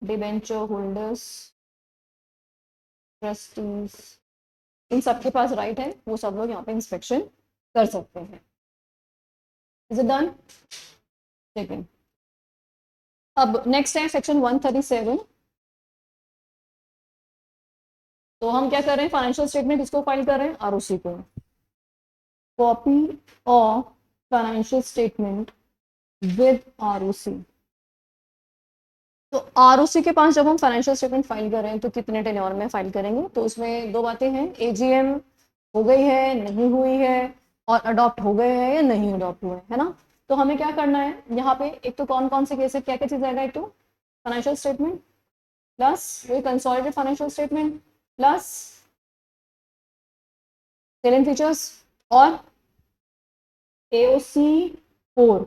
डिवेंचर होल्डर्स, ट्रस्टीज, इन सबके पास राइट है, वो सब लोग यहाँ पे इंस्पेक्शन कर सकते हैं। Is it done? ठीक है। अब नेक्स्ट है सेक्शन 137। तो हम क्या कर रहे हैं? फाइनेंशियल स्टेटमेंट किसको फाइल कर रहे हैं? आरओसी को। Copy of financial statement with ROC. तो आरओसी के पास जब हम फाइनेंशियल स्टेटमेंट फाइल कर रहे हैं तो कितने टेन्योर में फाइल करेंगे? तो उसमें दो बातें हैं, एजीएम हो गई है, नहीं हुई है, और अडॉप्ट हो गए हैं या नहीं अडॉप्ट हुए, है ना? तो हमें क्या करना है यहाँ पे? एक तो कौन कौन से केस है, क्या क्या चीज आएगा? एक तो फाइनेंशियल स्टेटमेंट प्लस वही consolidated financial statement plus salient features और एओसी 4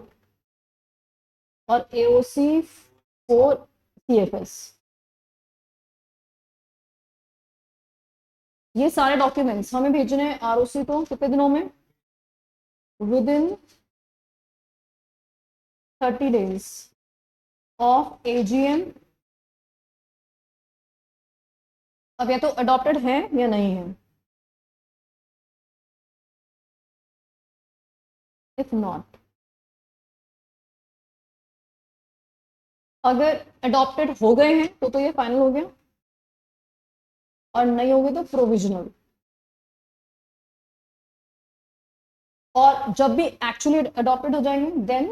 और एओसी 4 सीएफएस। ये सारे डॉक्यूमेंट्स हमें भेजने हैं आरओसी को कितने दिनों में? With in 30 days of AGM. अब या तो अडॉप्टेड है या नहीं है। इफ नॉट, अगर अडॉप्टेड हो गए हैं तो ये फाइनल हो गया, और नहीं होंगे तो प्रोविजनल। और जब भी एक्चुअली अडॉप्टेड हो जाएंगे देन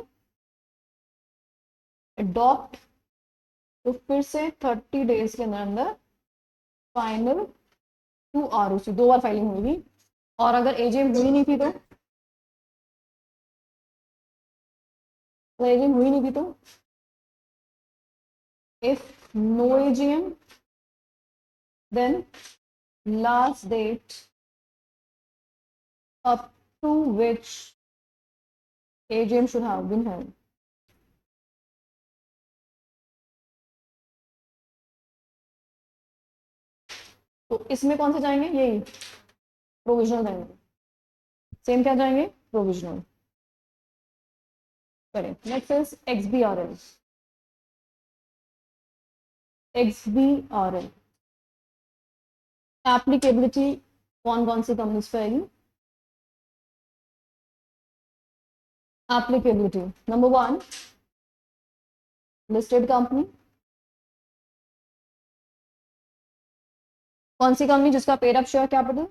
अडॉप्ट, तो फिर से 30 days के अंदर अंदर फाइनल टू आरओसी, 2 बार फाइलिंग होगी। और अगर एजीएम हुई नहीं थी तो, एजीएम हुई नहीं थी तो if no AGM, then last date up to which AGM should have been held. तो इसमें कौन से जाएंगे? यही प्रोविजनल जाएंगे। सेम क्या जाएंगे? प्रोविजनल। करें। Next is XBRL। XBRL applicability कौन कौन सी कंपनीज पे आएगी? Applicability number 1, listed company. कौन सी कंपनी जिसका paid up share capital,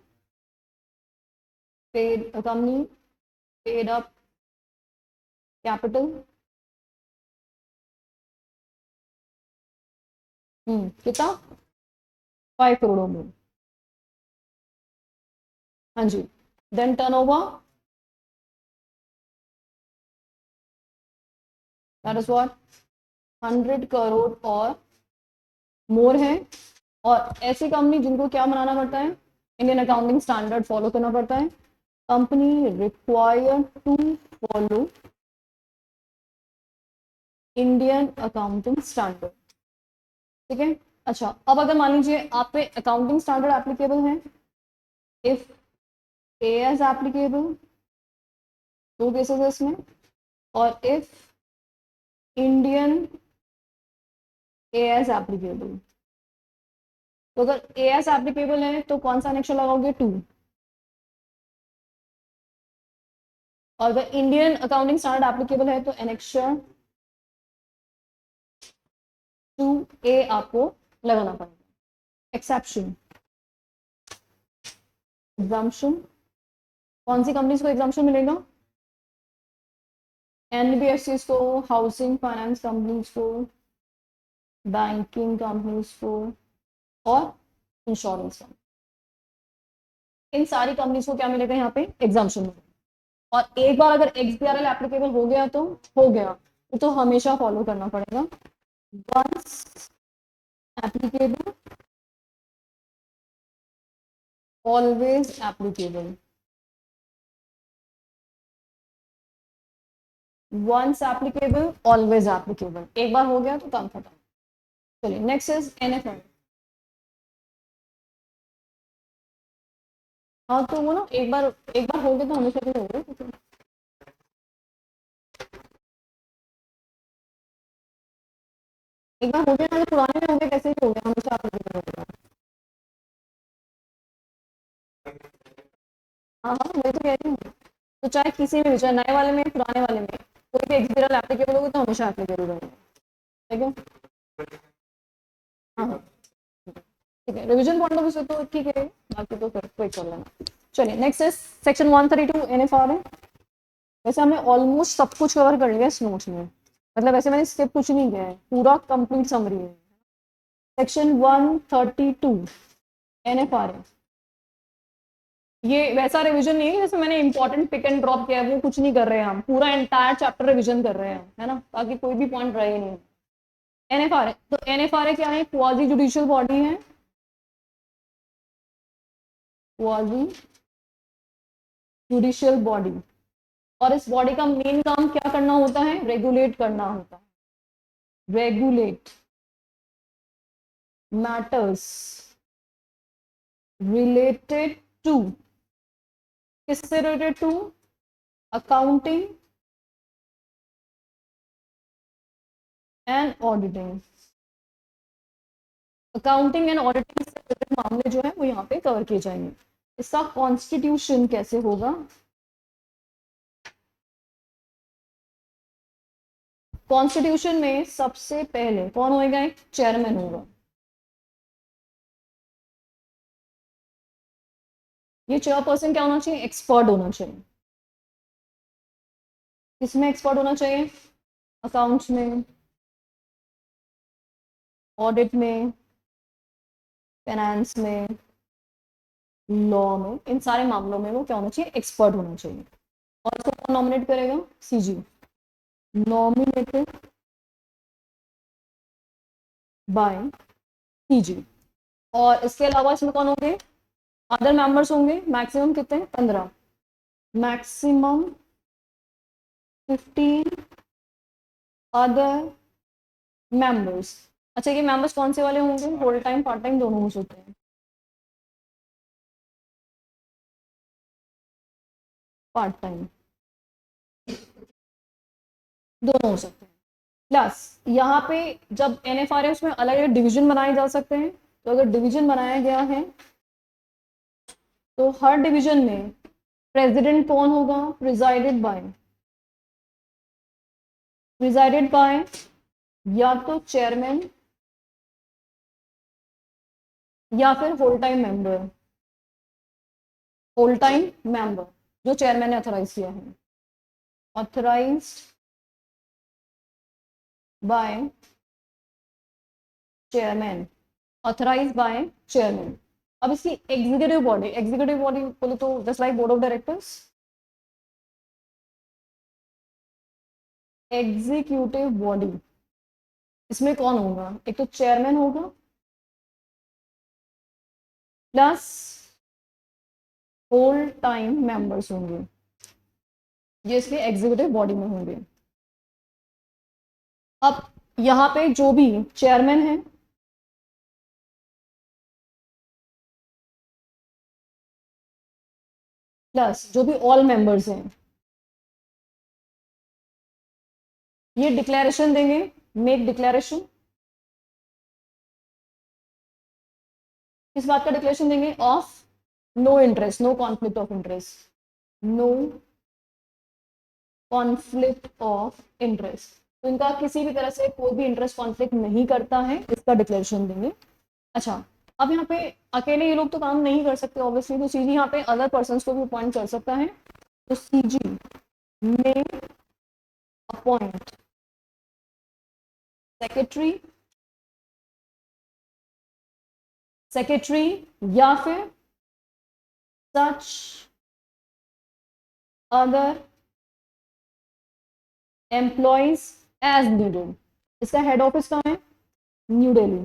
paid company paid up capital कितना? 5 करोड़ में। हाँ जी। Then turnover, that is what 100 crore और मोर है। और ऐसी कंपनी जिनको क्या बनाना पड़ता है? इंडियन अकाउंटिंग स्टैंडर्ड फॉलो करना पड़ता है। Company require to follow Indian accounting standard. ठीक है। अच्छा, अब अगर मान लीजिए आप पे अकाउंटिंग स्टैंडर्ड एप्लीकेबल है, इफ एएस एप्लीकेबल, 2 केसेस है इसमें, और इफ इंडियन एएस एप्लीकेबल। तो अगर एएस एप्लीकेबल है तो कौन सा एनेक्शर लगाओगे? 2। और अगर इंडियन अकाउंटिंग स्टैंडर्ड एप्लीकेबल है तो एनेक्शर ए आपको लगाना पड़ेगा। एक्सेप्शन, एग्जाम्पशन, कौन सी कंपनीज को एग्जाम्पशन मिलेगा? एनबीएफसी को, हाउसिंग फाइनेंस कंपनीज को, बैंकिंग कंपनीज को और इंश्योरेंस कंपनी, इन सारी कंपनीज को क्या मिलेगा यहाँ पे? एग्जाम्पशन मिलेगा। और एक बार अगर एक्सबीआरएल एप्लीकेबल हो गया तो हो गया, तो हमेशा फॉलो करना पड़ेगा। Once applicable always applicable, once applicable always applicable, एक बार हो गया तो काम खत्म। चलिए नेक्स्ट इज एनएफआई। हाँ तो वो ना एक बार हो गया तो हमेशा के लिए हो गया। एक बार हो गया ना, तो पुराने में हो गया, कैसे भी हो गया, हमेशा एप्लीकेबल हो गया। हाँ हाँ मैं तो कह रही हूँ, तो चाहे किसी में भी, चाहे नए वाले में पुराने वाले में, कोई भी एक्सपीरियल एप्लीकेबल होगा तो हमेशा एप्लीकेबल होगा। ठीक है। हाँ हाँ ठीक है, रिवीजन पॉइंट ऑफ व्यू से तो ठीक है, बाकी तो फिर क्विक कर लेना। चलिए नेक्स्ट इज सेक्शन 132 एनएफआर है। वैसे हमने ऑलमोस्ट सब कुछ कवर कर लिया इस नोट्स में, मतलब ऐसे मैंने स्किप कुछ नहीं किया है, पूरा कंप्लीट समरी है। सेक्शन 132 एनएफआर है। ये वैसा रिवीजन नहीं है जैसे मैंने इंपॉर्टेंट पिक एंड ड्रॉप किया है, वो कुछ नहीं कर रहे हैं, हम पूरा एंटायर चैप्टर रिवीजन कर रहे हैं, है ना, ताकि कोई भी पॉइंट रहे नहीं। एनएफआर है, तो एनएफआर है क्या है? क्वाजी जुडिशियल बॉडी है, क्वाजी जुडिशियल बॉडी। और इस बॉडी का मेन काम क्या करना होता है? रेगुलेट करना होता है, रेगुलेट मैटर्स रिलेटेड टू, किससे related to? Accounting and auditing. Accounting and auditing से रिलेटेड मामले जो है वो यहाँ पे कवर किए जाएंगे। इसका कॉन्स्टिट्यूशन कैसे होगा? कॉन्स्टिट्यूशन में सबसे पहले कौन होएगा? एक चेयरमैन होगा। ये चेयरपर्सन क्या होना चाहिए? एक्सपर्ट होना चाहिए। किसमें एक्सपर्ट होना चाहिए? अकाउंट्स में, ऑडिट में, फाइनेंस में, लॉ में, इन सारे मामलों में वो क्या होना चाहिए? एक्सपर्ट होना चाहिए। और इसको कौन नॉमिनेट करेगा? CG, nominated by CG. और इसके अलावा इसमें कौन होंगे? अदर मेंबर्स होंगे, मैक्सिमम कितने? 15, मैक्सिमम 15 अदर मेंबर्स। अच्छा ये मेंबर्स कौन से वाले होंगे? होल टाइम पार्ट टाइम दोनों हो सकते हैं। पार्ट टाइम दोनों हो सकते हैं। प्लस यहाँ पे जब एनएफआर है उसमें अलग अलग डिवीजन बनाए जा सकते हैं, तो अगर डिवीजन बनाया गया है तो हर डिवीजन में प्रेसिडेंट कौन होगा? प्रिजाइडेड बाय या तो चेयरमैन या फिर whole time member, whole time member जो चेयरमैन ने ऑथराइज किया है, authorised by chairman, authorise by chairman. अब इसकी एग्जीक्यूटिव बॉडी बोले तो just like board of directors, executive body इसमें कौन होगा? एक तो चेयरमैन होगा प्लस होल टाइम मेंबर्स होंगे, ये इसके एग्जीक्यूटिव बॉडी में होंगे। अब यहाँ पे जो भी चेयरमैन है प्लस जो भी ऑल मेंबर्स हैं, ये डिक्लेरेशन देंगे, मेक डिक्लेरेशन। किस बात का डिक्लेरेशन देंगे? Of no interest, no conflict of interest, no conflict of interest. तो इनका किसी भी तरह से कोई भी इंटरेस्ट कॉन्फ्लिक्ट नहीं करता है, इसका डिक्लेरेशन देंगे। अच्छा, अब यहाँ पे अकेले ये लोग तो काम नहीं कर सकते ऑब्वियसली, तो सीजी यहाँ पे अदर पर्सन को भी अपॉइंट कर सकता है। तो सीजी में अपॉइंट सेक्रेटरी, सेक्रेटरी या फिर such other employees as needed. इसका हेड ऑफिस कहाँ है? New Delhi.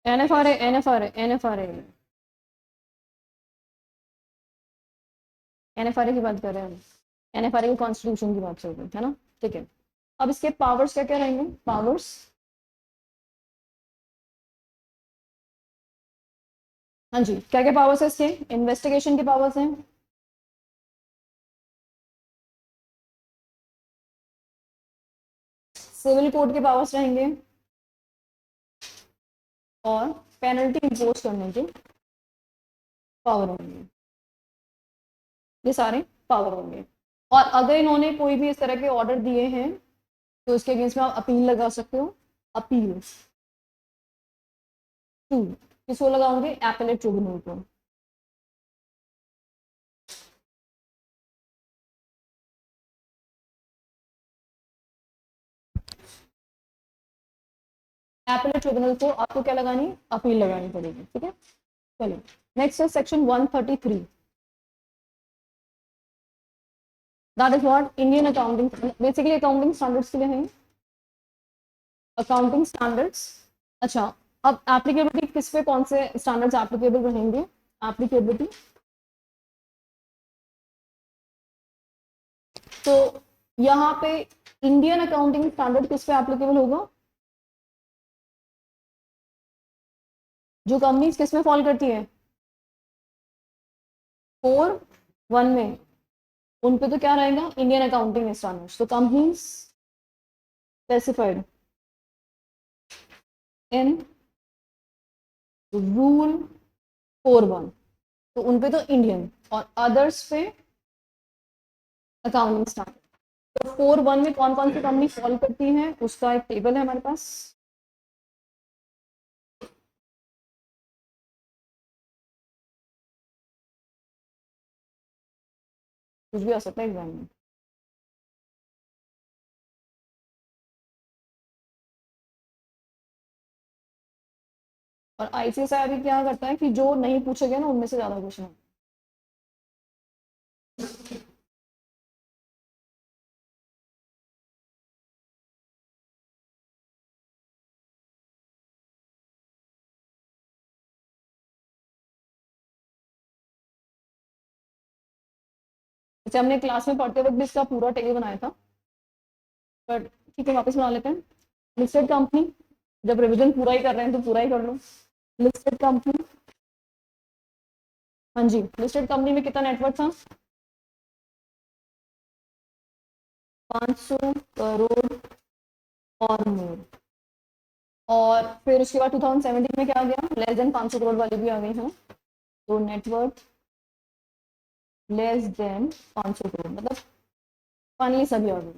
NFRA, NFRA, NFRA, NFRA की बात कर रहे हैं हम, एनएफआरए की कॉन्स्टिट्यूशन की बात कर रहे हैं, है ना? ठीक है। अब इसके पावर्स क्या क्या रहेंगे? पावर्स, हाँ जी, क्या क्या पावर्स है इसके? इन्वेस्टिगेशन के पावर्स हैं, सिविल कोड के पावर्स रहेंगे, और पेनल्टी इम्पोज करने के पावर होंगे। ये सारे पावर होंगे। और अगर इन्होंने कोई भी इस तरह के ऑर्डर दिए हैं तो इसके अगेंस्ट में आप अपील लगा सकते हो। अपील टू किसको लगाओगे? एपेलेट ट्रिब्यूनल को। एपेलेट ट्रिब्यूनल को आपको क्या लगानी? अपील लगानी पड़ेगी। ठीक है, चलिए नेक्स्ट है section 133। That is what? Indian accounting, basically accounting standards के लिए है, अकाउंटिंग स्टैंडर्ड्स। अच्छा, अब एप्लीकेबिलिटी किस पे, कौन से स्टैंडर्ड्स एप्लीकेबल रहेंगे? एप्लीकेबिलिटी, तो यहाँ पे इंडियन अकाउंटिंग स्टैंडर्ड किस पे एप्लीकेबल होगा? जो कंपनीज किस में फॉल करती है? 4(1) में, उन पे तो क्या रहेगा? Indian accounting standards. तो कंपनीज स्पेसिफाइड इन रूल 4(1), तो उन पे तो इंडियन, और अदर्स पे अकाउंटिंग स्टैंडर्ड। तो 4(1) में कौन कौन सी कंपनी फॉल करती है उसका एक टेबल है हमारे पास। कुछ भी आ सकता है एग्जाम में। और आईसीएसआई अभी क्या करता है कि जो नहीं पूछे गए ना उनमें से ज्यादा क्वेश्चन। जैसे हमने क्लास में पढ़ते वक्त भी इसका पूरा टेबल बनाया था, बट ठीक है वापस बना लेते हैं। लिस्टेड कंपनी, जब रिवीजन पूरा ही कर रहे हैं तो पूरा ही कर लो। लिस्टेड कंपनी, हाँ जी, लिस्टेड कंपनी में कितना नेटवर्क था? 500 करोड़ और मोर। और फिर उसके बाद 2017 में क्या आ गया? लेस देन 500 करोड़ वाली भी आ गई है। तो नेटवर्क लेस देन 500 करोड़, मतलब फाइनली सभी आ गई।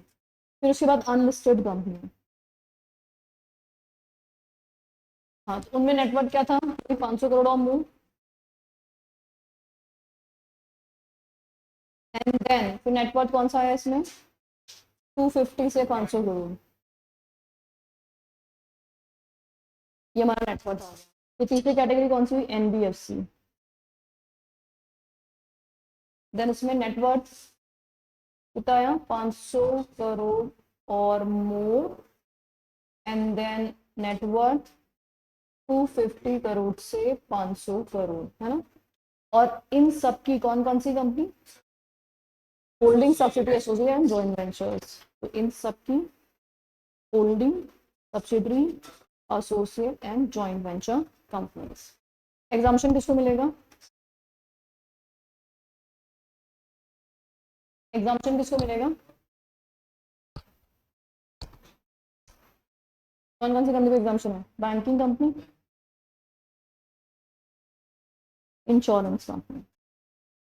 फिर उसके बाद अनलिस्टेड कंपनी, हाँ, तो उनमें नेटवर्क क्या था? 500 करोड़ और मोर। एंड देन फिर नेटवर्क कौन सा है इसमें? 250 से 500 करोड़, ये हमारा नेटवर्क आ गया। तो तीसरी कैटेगरी कौन सी हुई? एनबीएफसी। देन उसमें नेटवर्क कितना आया? 500 करोड़ और मोर, एंड देन नेटवर्क 250 करोड़ से 500 करोड़, है ना? और इन सब की कौन कौन सी company? Holding, subsidiary, associate and joint ventures. तो इन सब की holding, subsidiary, associate and joint venture companies. Exemption किसको मिलेगा? एग्जामिशन किसको मिलेगा? कौन कौन सी कंपनी को एग्जामिशन है? Banking company, insurance company.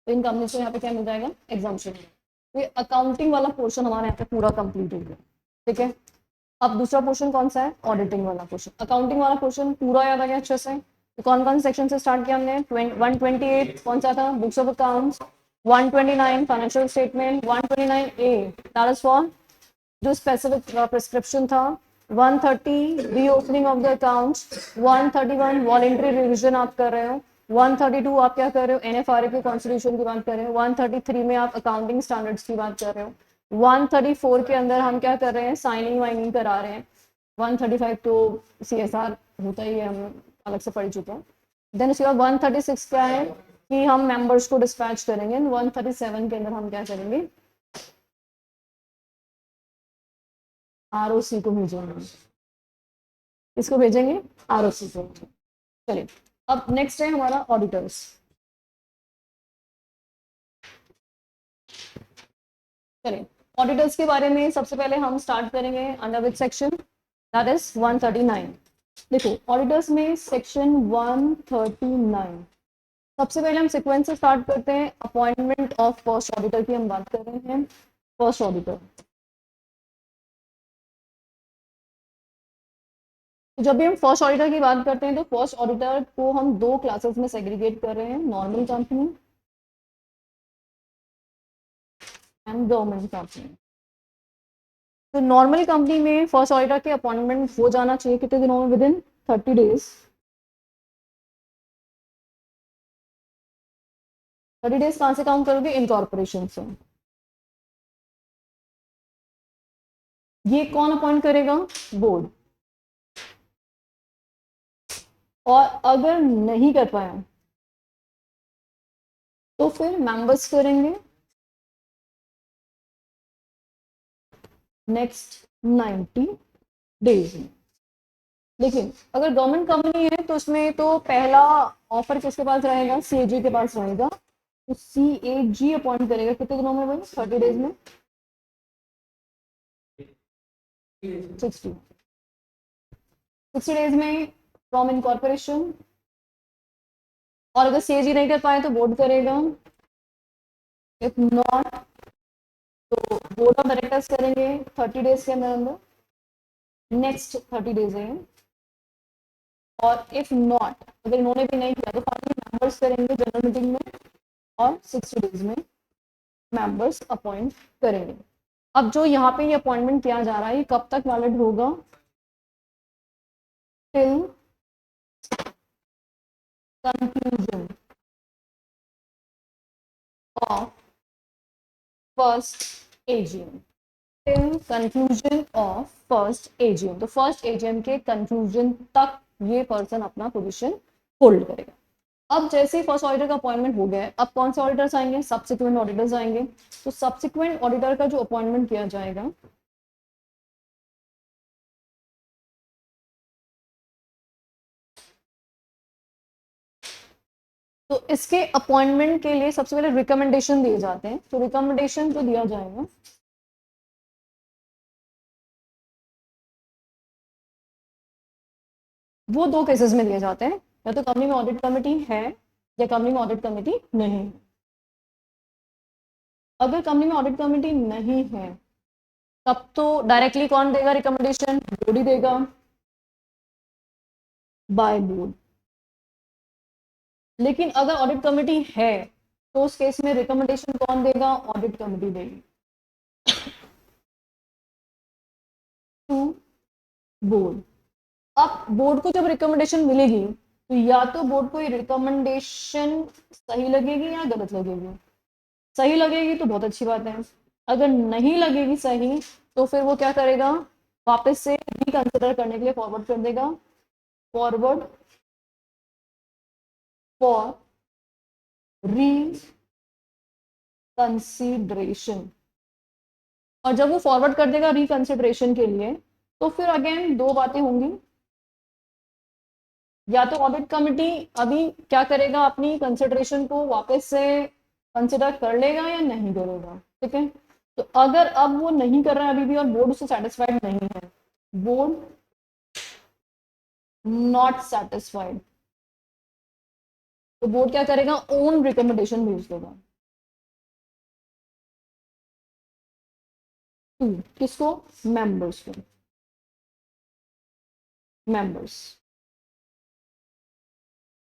तो इन कंपनीज को यहाँ पे क्या मिल जाएगा, एग्जाम्पशन। तो ये अकाउंटिंग वाला पोर्शन हमारे यहाँ पे पूरा कंप्लीट हो गया, ठीक है। अब दूसरा पोर्शन कौन सा है, ऑडिटिंग वाला पोर्शन। अकाउंटिंग वाला पोर्शन पूरा याद आ गया अच्छे से। तो कौन कौन से सेक्शन से स्टार्ट किया हमने, 128 कौन सा था, books of accounts, 129 financial statement, 129 A that is for जो स्पेसिफिक प्रिस्क्रिप्शन था, 130 reopening of the accounts, 131 voluntary revision आप कर रहे हो, 132 आप क्या कर रहे हो, एनएफआरए के कॉन्स्टिट्यूशन की बात कर रहे हो, 133 में आप अकाउंटिंग स्टैंडर्ड्स की बात कर रहे हो, 134 के अंदर हम क्या कर रहे हैं, साइनिंग वाइनिंग करा रहे हैं, 135 तो CSR होता ही है, हम अलग से पढ़ चुके हैं। देन उसके बाद 136 क्या है कि हम मेंबर्स को डिस्पैच करेंगे, 137 के अंदर हम क्या करेंगे, ROC को भेजेंगे। किसको भेजेंगे, ROC को। चलिए अब नेक्स्ट है हमारा ऑडिटर्स। चलिए ऑडिटर्स के बारे में सबसे पहले हम स्टार्ट करेंगे under which section, that is 139। देखो ऑडिटर्स में सेक्शन 139 सबसे पहले हम सीक्वेंस से स्टार्ट करते हैं। अपॉइंटमेंट ऑफ फर्स्ट ऑडिटर की हम बात कर रहे हैं। फर्स्ट ऑडिटर, जब भी हम फर्स्ट ऑडिटर की बात करते हैं तो फर्स्ट ऑडिटर को हम दो क्लासेस में सेग्रीगेट कर रहे हैं, normal company and government company. तो नॉर्मल कंपनी में फर्स्ट ऑडिटर के अपॉइंटमेंट हो जाना चाहिए कितने दिनों में, विद इन 30 डेज। 30 डेज कहां से काउंट करोगे, इनकॉर्पोरेशन से। ये कौन अपॉइंट करेगा, बोर्ड। और अगर नहीं कर पाया तो फिर मेंबर्स करेंगे नेक्स्ट 90 डेज में। लेकिन अगर गवर्नमेंट कंपनी है तो उसमें तो पहला ऑफर किसके पास रहेगा, CAG के पास रहेगा। तो CAG अपॉइंट करेगा कितने दिनों में भाई, 30 डेज में, 60 डेज में फ्रॉम इनकॉर्पोरेशन। और अगर CAG नहीं कर पाए तो बोर्ड करेगा, इफ नॉट तो बोर्ड ऑफ डायरेक्टर्स करेंगे 30 डेज के अंदर, नेक्स्ट 30 डेज है। और इफ नॉट अगर इन्होंने भी नहीं किया तो फाइनली मेंबर्स करेंगे जनरल मीटिंग में, और 60 डेज में मेंबर्स अपॉइंट करेंगे। अब जो यहाँ पे ये अपॉइंटमेंट किया जा रहा है ये कब तक वैलिड होगा, till conclusion of first AGM। Till conclusion of first AGM, तो फर्स्ट AGM के कंक्लूजन तक ये पर्सन अपना पोजीशन होल्ड करेगा। अब जैसे ही फर्स्ट ऑडिटर का अपॉइंटमेंट हो गया है, अब कौन से ऑडिटर्स आएंगे, सब्सिक्वेंट ऑडिटर्स आएंगे। तो सब्सिक्वेंट ऑडिटर का जो अपॉइंटमेंट किया जाएगा तो इसके अपॉइंटमेंट के लिए सबसे पहले रिकमेंडेशन दिए जाते हैं। तो रिकमेंडेशन जो दिया जाएगा वो दो केसेस में दिए जाते हैं, या तो कंपनी में ऑडिट कमेटी है या कंपनी में ऑडिट कमेटी नहीं है। अगर कंपनी में ऑडिट कमेटी नहीं है तब तो डायरेक्टली कौन देगा रिकमेंडेशन, बोर्ड ही देगा, बाय बोर्ड। लेकिन अगर ऑडिट कमेटी है तो उस केस में रिकमेंडेशन कौन देगा, ऑडिट कमेटी देगी टू बोर्ड। अब बोर्ड को जब रिकमेंडेशन मिलेगी तो या तो बोर्ड को ये रिकमेंडेशन सही लगेगी या गलत लगेगी। सही लगेगी तो बहुत अच्छी बात है, अगर नहीं लगेगी सही तो फिर वो क्या करेगा, वापस से रिकंसिडर करने के लिए फॉरवर्ड कर देगा, फॉरवर्ड फॉर रिकंसिडरेशन। और जब वो फॉरवर्ड कर देगा रिकंसिडरेशन के लिए तो फिर अगेन दो बातें होंगी, या तो ऑडिट कमिटी अभी क्या करेगा, अपनी कंसिडरेशन को वापस से कंसिडर कर लेगा या नहीं करेगा, ठीक है। तो अगर अब वो नहीं कर रहा है अभी भी और बोर्ड उससे सेटिस्फाइड नहीं है, बोर्ड नॉट सेटिस्फाइड, तो बोर्ड क्या करेगा, ओन रिकमेंडेशन भेज देगा। टू, किसको? मेंबर्स को, मेंबर्स।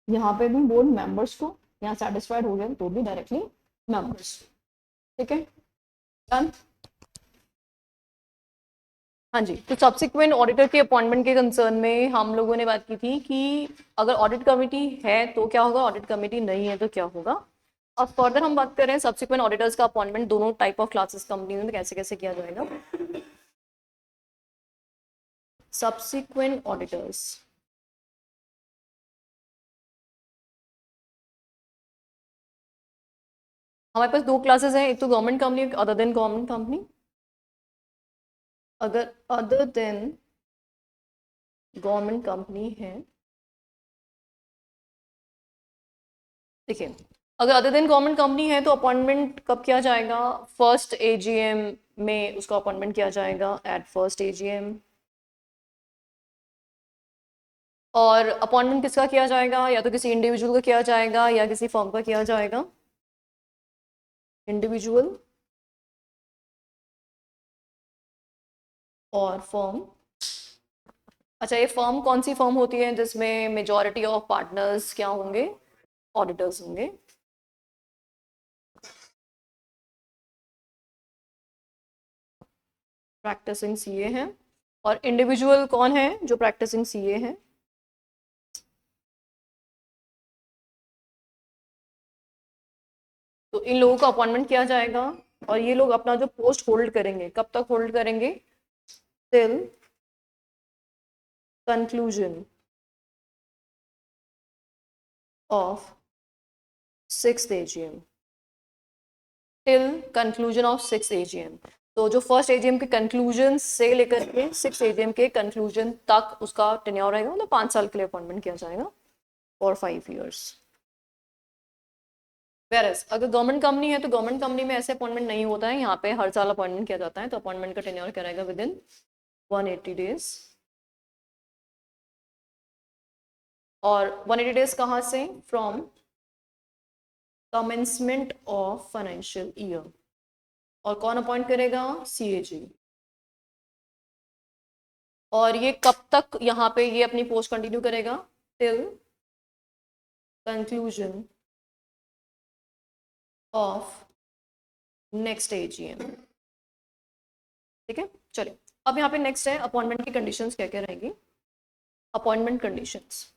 यहाँ पे भी बोर्ड मेंबर्स को, यहाँ सेटिस्फाइड हो गया तो भी डायरेक्टली मेंबर्स। ठीक है, डन। हाँ जी, तो सब्सिक्वेंट ऑडिटर के अपॉइंटमेंट के कंसर्न में हम लोगों ने बात की थी कि अगर ऑडिट कमेटी है तो क्या होगा, ऑडिट कमेटी नहीं है तो क्या होगा। अब फर्दर हम बात कर रहे हैं सब्सिक्वेंट ऑडिटर्स का अपॉइंटमेंट दोनों टाइप ऑफ क्लासेस कंपनी में कैसे कैसे किया जाएगा। सब्सिक्वेंट ऑडिटर्स, हमारे पास दो क्लासेस हैं, एक तो government company, other than government company. अगर अदर देन गवर्नमेंट कंपनी है, देखिए अगर अदर देन गवर्नमेंट कंपनी है तो अपॉइंटमेंट कब किया जाएगा, फर्स्ट एजीएम में उसका अपॉइंटमेंट किया जाएगा, एट फर्स्ट एजीएम। और अपॉइंटमेंट किसका किया जाएगा, या तो किसी इंडिविजुअल का किया जाएगा या किसी फर्म का किया जाएगा, इंडिविजुअल और फर्म। अच्छा, ये फर्म कौन सी फर्म होती है जिसमें मेजॉरिटी ऑफ पार्टनर्स क्या होंगे, ऑडिटर्स होंगे। प्रैक्टिसिंग सीए हैं। और इंडिविजुअल कौन है जो प्रैक्टिसिंग सीए हैं, तो इन लोगों का अपॉइंटमेंट किया जाएगा। और ये लोग अपना जो पोस्ट होल्ड करेंगे, कब तक होल्ड करेंगे, till conclusion of sixth AGM, till conclusion of sixth AGM. तो जो फर्स्ट एजीएम के कंक्लूजन से लेकर के सिक्स एजीएम के कंक्लूजन तक उसका टेन्योर रहेगा, मतलब 5 साल के लिए अपॉइंटमेंट किया जाएगा फॉर 5 years। वेरस अगर गवर्नमेंट कंपनी है तो गवर्नमेंट कंपनी में ऐसे अपॉइंटमेंट नहीं होता है, यहाँ पे हर साल अपॉइंटमेंट किया जाता है, तो अपॉइंटमेंट का टेन्योर क्या रहेगा, विद इन 180 days। और 180 days कहाँ से, from commencement of financial year. और कौन अपॉइंट करेगा, सीएजी। और ये कब तक यहाँ पे ये अपनी पोस्ट कंटिन्यू करेगा, till conclusion of next AGM. ठीक है, चलिए अब यहाँ पे नेक्स्ट है अपॉइंटमेंट की कंडीशंस क्या क्या रहेंगी। अपॉइंटमेंट कंडीशंस,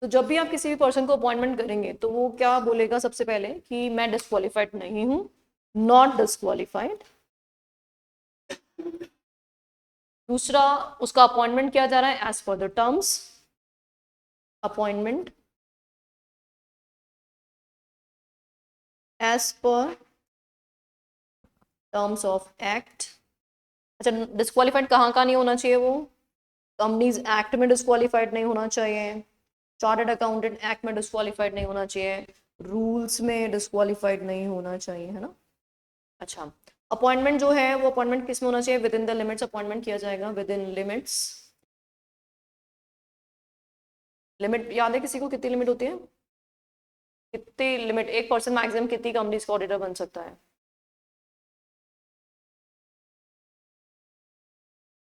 तो जब भी आप किसी भी पर्सन को अपॉइंटमेंट करेंगे तो वो क्या बोलेगा, सबसे पहले कि मैं डिस्क्वालीफाइड नहीं हूं, नॉट डिस्क्वालीफाइड। दूसरा, उसका अपॉइंटमेंट किया जा रहा है as per the terms, appointment as per terms of act. अच्छा, डिस्क्वालीफाइड कहाँ का नहीं होना चाहिए, वो कंपनीज एक्ट में डिस्क्वालीफाइड नहीं होना चाहिए, चार्टर्ड अकाउंटेंट एक्ट में डिस्क्वालीफाइड नहीं होना चाहिए, रूल्स में डिस्क्वालीफाइड नहीं होना चाहिए, है ना। अच्छा, अपॉइंटमेंट जो है वो अपॉइंटमेंट किस में होना चाहिए, with in the limits appointment किया जाएगा, विद इन लिमिट्स। लिमिट याद है किसी को, कितनी लिमिट होती है, कितनी लिमिट, एक पर्सन मैक्सिमम कितनी कंपनीज का ऑडिटर बन सकता है,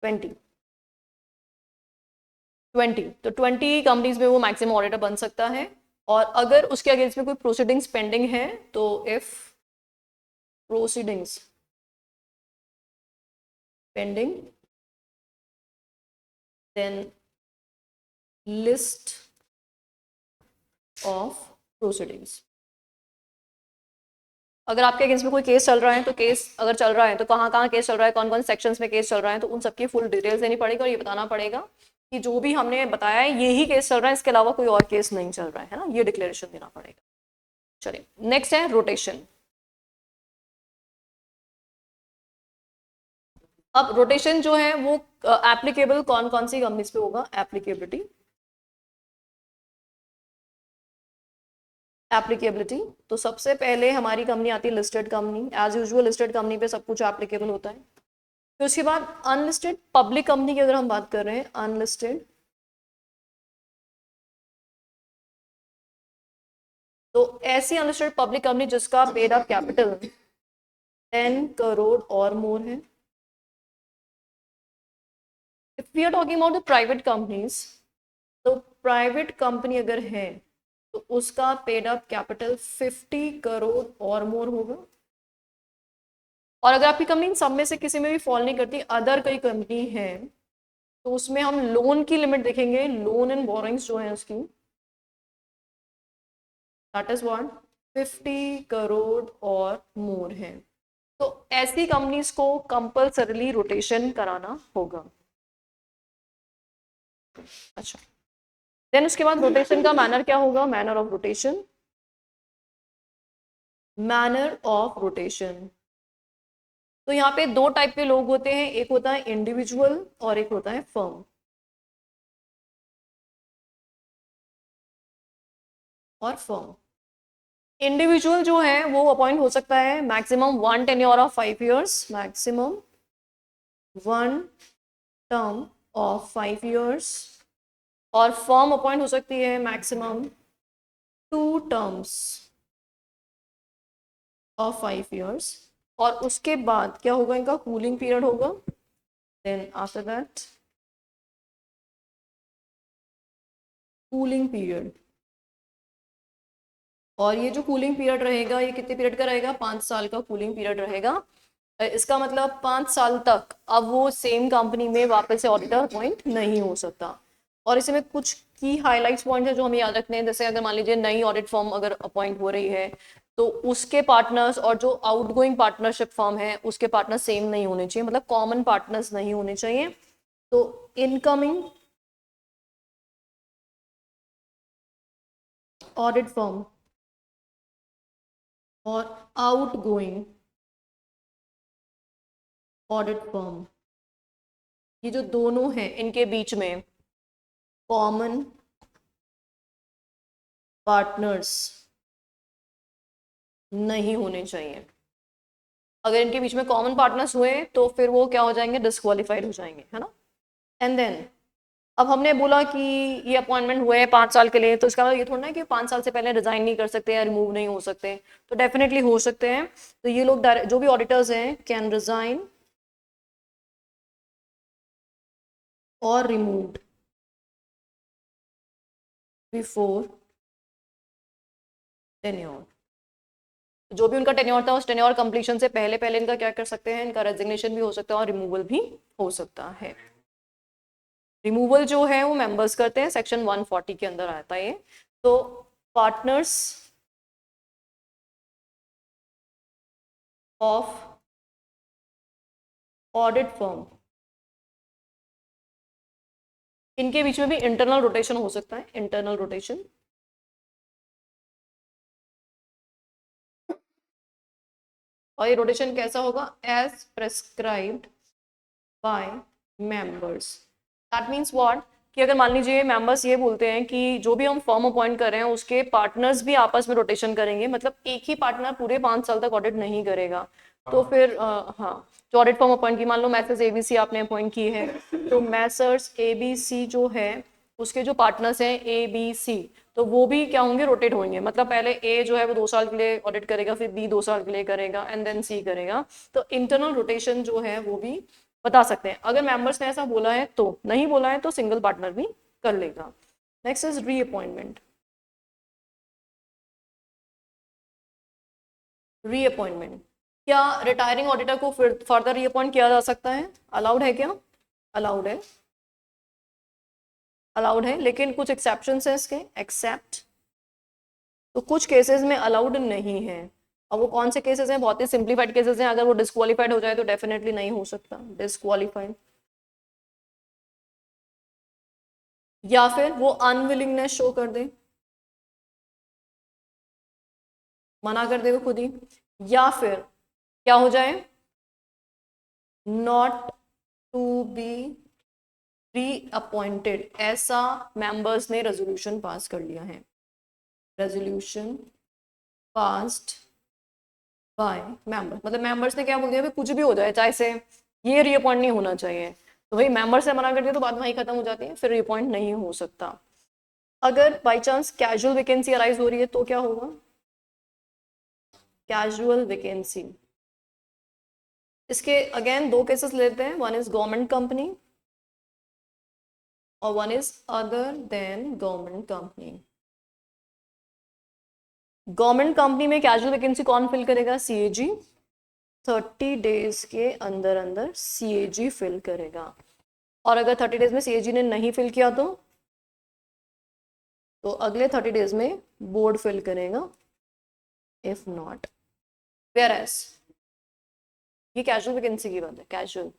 20। 20, तो 20 कंपनीज में वो मैक्सिमम ऑडिटर बन सकता है। और अगर उसके अगेंस्ट में कोई प्रोसीडिंग्स पेंडिंग है, तो if proceedings pending, then list of proceedings. अगर आपके अगेंस्ट में कोई केस चल रहा है, तो केस अगर चल रहा है तो कहाँ कहाँ केस चल रहा है, कौन कौन सेक्शंस में केस चल रहा है, तो उन सबकी फुल डिटेल्स देनी पड़ेगी। और ये बताना पड़ेगा कि जो भी हमने बताया है यही केस चल रहा है, इसके अलावा कोई और केस नहीं चल रहा है ना, ये डिक्लेरेशन देना पड़ेगा। चलिए नेक्स्ट है रोटेशन। अब रोटेशन जो है वो एप्लीकेबल कौन कौन सी कंपनीज पे होगा, एप्लीकेबिलिटी, एप्लीकेबिलिटी। तो सबसे पहले हमारी कंपनी आती है listed company, as usual listed company पे सब कुछ एप्लीकेबल होता है। फिर उसके बाद अनलिस्टेड पब्लिक कंपनी की अगर हम बात कर रहे हैं, अनलिस्टेड तो ऐसी अनलिस्टेड पब्लिक कंपनी जिसका पेड अप कैपिटल 10 करोड़ और मोर है. If we are talking about the private companies, तो प्राइवेट कंपनी अगर है तो उसका पेड अप कैपिटल 50 करोड़ और मोर होगा. और अगर आपकी कंपनी इन सब में से किसी में भी फॉल नहीं करती, अदर कोई कंपनी है, तो उसमें हम लोन की लिमिट देखेंगे, लोन एंड बोरोइंग्स जो है उसकी, दैट इज व्हाट 50 करोड़ और मोर है. तो ऐसी कंपनीज को कंपल्सरीली रोटेशन कराना होगा. अच्छा, देन उसके बाद रोटेशन का मैनर क्या होगा? Manner of rotation. Manner of rotation, तो यहाँ पे दो टाइप के लोग होते हैं, एक होता है इंडिविजुअल और एक होता है फर्म. और फर्म, इंडिविजुअल जो है वो अपॉइंट हो सकता है maximum 1 tenure of 5 years, maximum 1 term of 5 years. और फर्म अपॉइंट हो सकती है मैक्सिमम 2 टर्म्स ऑफ 5 इयर्स. और उसके बाद क्या होगा? इनका कूलिंग पीरियड होगा. Then after that cooling period. और ये जो कूलिंग पीरियड रहेगा, ये कितने पीरियड का रहेगा? 5 साल का कूलिंग पीरियड रहेगा. इसका मतलब 5 साल तक अब वो सेम कंपनी में वापस से ऑडिटर अपॉइंट नहीं हो सकता. और इसमें कुछ की हाईलाइट्स पॉइंट है जो हमें याद रखने हैं. जैसे अगर मान लीजिए नई ऑडिट फर्म अगर अपॉइंट हो रही है, तो उसके पार्टनर्स और जो आउटगोइंग पार्टनरशिप फर्म है उसके पार्टनर सेम नहीं होने चाहिए, मतलब कॉमन पार्टनर्स नहीं होने चाहिए. तो इनकमिंग ऑडिट फर्म और आउटगोइंग ऑडिट फर्म, ये जो दोनों हैं इनके बीच में कॉमन पार्टनर्स नहीं होने चाहिए. अगर इनके बीच में कॉमन पार्टनर्स हुए तो फिर वो क्या हो जाएंगे? डिस्क्वालीफाइड हो जाएंगे, है ना. एंड देन अब हमने बोला कि ये अपॉइंटमेंट हुए हैं 5 साल के लिए, तो इसका मतलब ये थोड़ा ना कि 5 साल से पहले रिजाइन नहीं कर सकते या रिमूव नहीं हो सकते. तो डेफिनेटली हो सकते हैं. तो ये लोग जो भी ऑडिटर्स हैं कैन रिजाइन और रिमूव्ड बिफोर टेन्योर. जो भी उनका टेन्योर था उस टेन्योर कंप्लीशन से पहले पहले इनका क्या कर सकते हैं? इनका रेजिग्नेशन भी हो सकता है और रिमूवल भी हो सकता है. रिमूवल जो है वो मेंबर्स करते हैं, सेक्शन 140 के अंदर आता है. तो पार्टनर्स ऑफ ऑडिट फर्म, इनके बीच में भी इंटरनल रोटेशन हो सकता है. इंटरनल रोटेशन, और ये रोटेशन कैसा होगा? As prescribed by members. That means what, कि अगर मान लीजिए मेंबर्स ये बोलते हैं कि जो भी हम फर्म अपॉइंट कर रहे हैं उसके पार्टनर्स भी आपस में रोटेशन करेंगे, मतलब एक ही पार्टनर पूरे 5 साल तक ऑडिट नहीं करेगा, तो फिर हाँ, जो ऑडिट फर्म अपॉइंट की, मान लो मैसेज एबीसी आपने अपॉइंट की है, तो मैसर्स एबीसी जो है उसके जो पार्टनर्स हैं ए बी सी, तो वो भी क्या होंगे? रोटेट होंगे. मतलब पहले ए जो है वो 2 साल के लिए ऑडिट करेगा, फिर बी 2 साल के लिए करेगा, एंड देन सी करेगा. तो इंटरनल रोटेशन जो है वो भी बता सकते हैं. अगर मेंबर्स ने ऐसा बोला है तो, नहीं बोला है तो सिंगल पार्टनर भी कर लेगा. Next is reappointment. रीअपॉइंटमेंट, क्या रिटायरिंग ऑडिटर को फिर फर्दर रीअपॉइंट किया जा सकता है? अलाउड है क्या? अलाउड है, अलाउड है, लेकिन कुछ एक्सेप्शंस है इसके. एक्सेप्ट, तो कुछ केसेस में अलाउड नहीं है. अब वो कौन से केसेस हैं? बहुत ही सिंप्लीफाइड केसेस हैं. अगर वो डिस्क्वालीफाइड हो जाए तो डेफिनेटली नहीं हो सकता, डिस्क्वालीफाइड. या फिर वो अनविलिंगनेस शो कर दे, मना कर दे वो खुद ही. या फिर क्या हो जाए? नॉट टू बी रीअपॉइंटेड, ऐसा मेंबर्स ने रेजोल्यूशन पास कर लिया है. रेजोल्यूशन पास्ड बाय मेंबर, मतलब मेंबर्स ने क्या बोल दिया? कुछ भी हो जाए, चाहे से ये रीअपॉइंट नहीं होना चाहिए, तो भाई मेंबर से मना कर दिया तो बात वहीं खत्म हो जाती है, फिर रीअपॉइंट नहीं हो सकता. अगर by chance casual vacancy arise हो रही है तो क्या होगा? कैजुअल वैकेंसी, इसके अगेन दो केसेस लेते हैं, वन इज गवर्नमेंट कंपनी और one is other than government company. Government company में कैजुअल वैकेंसी कौन फिल करेगा? सीएजी। 30 डेज के अंदर अंदर सीएजी फिल करेगा, और अगर 30 डेज में सीएजी ने नहीं फिल किया तो अगले 30 डेज में बोर्ड फिल करेगा, इफ नॉट। वेयर ये कैजुअल वैकेंसी की बात है, कैजुअल,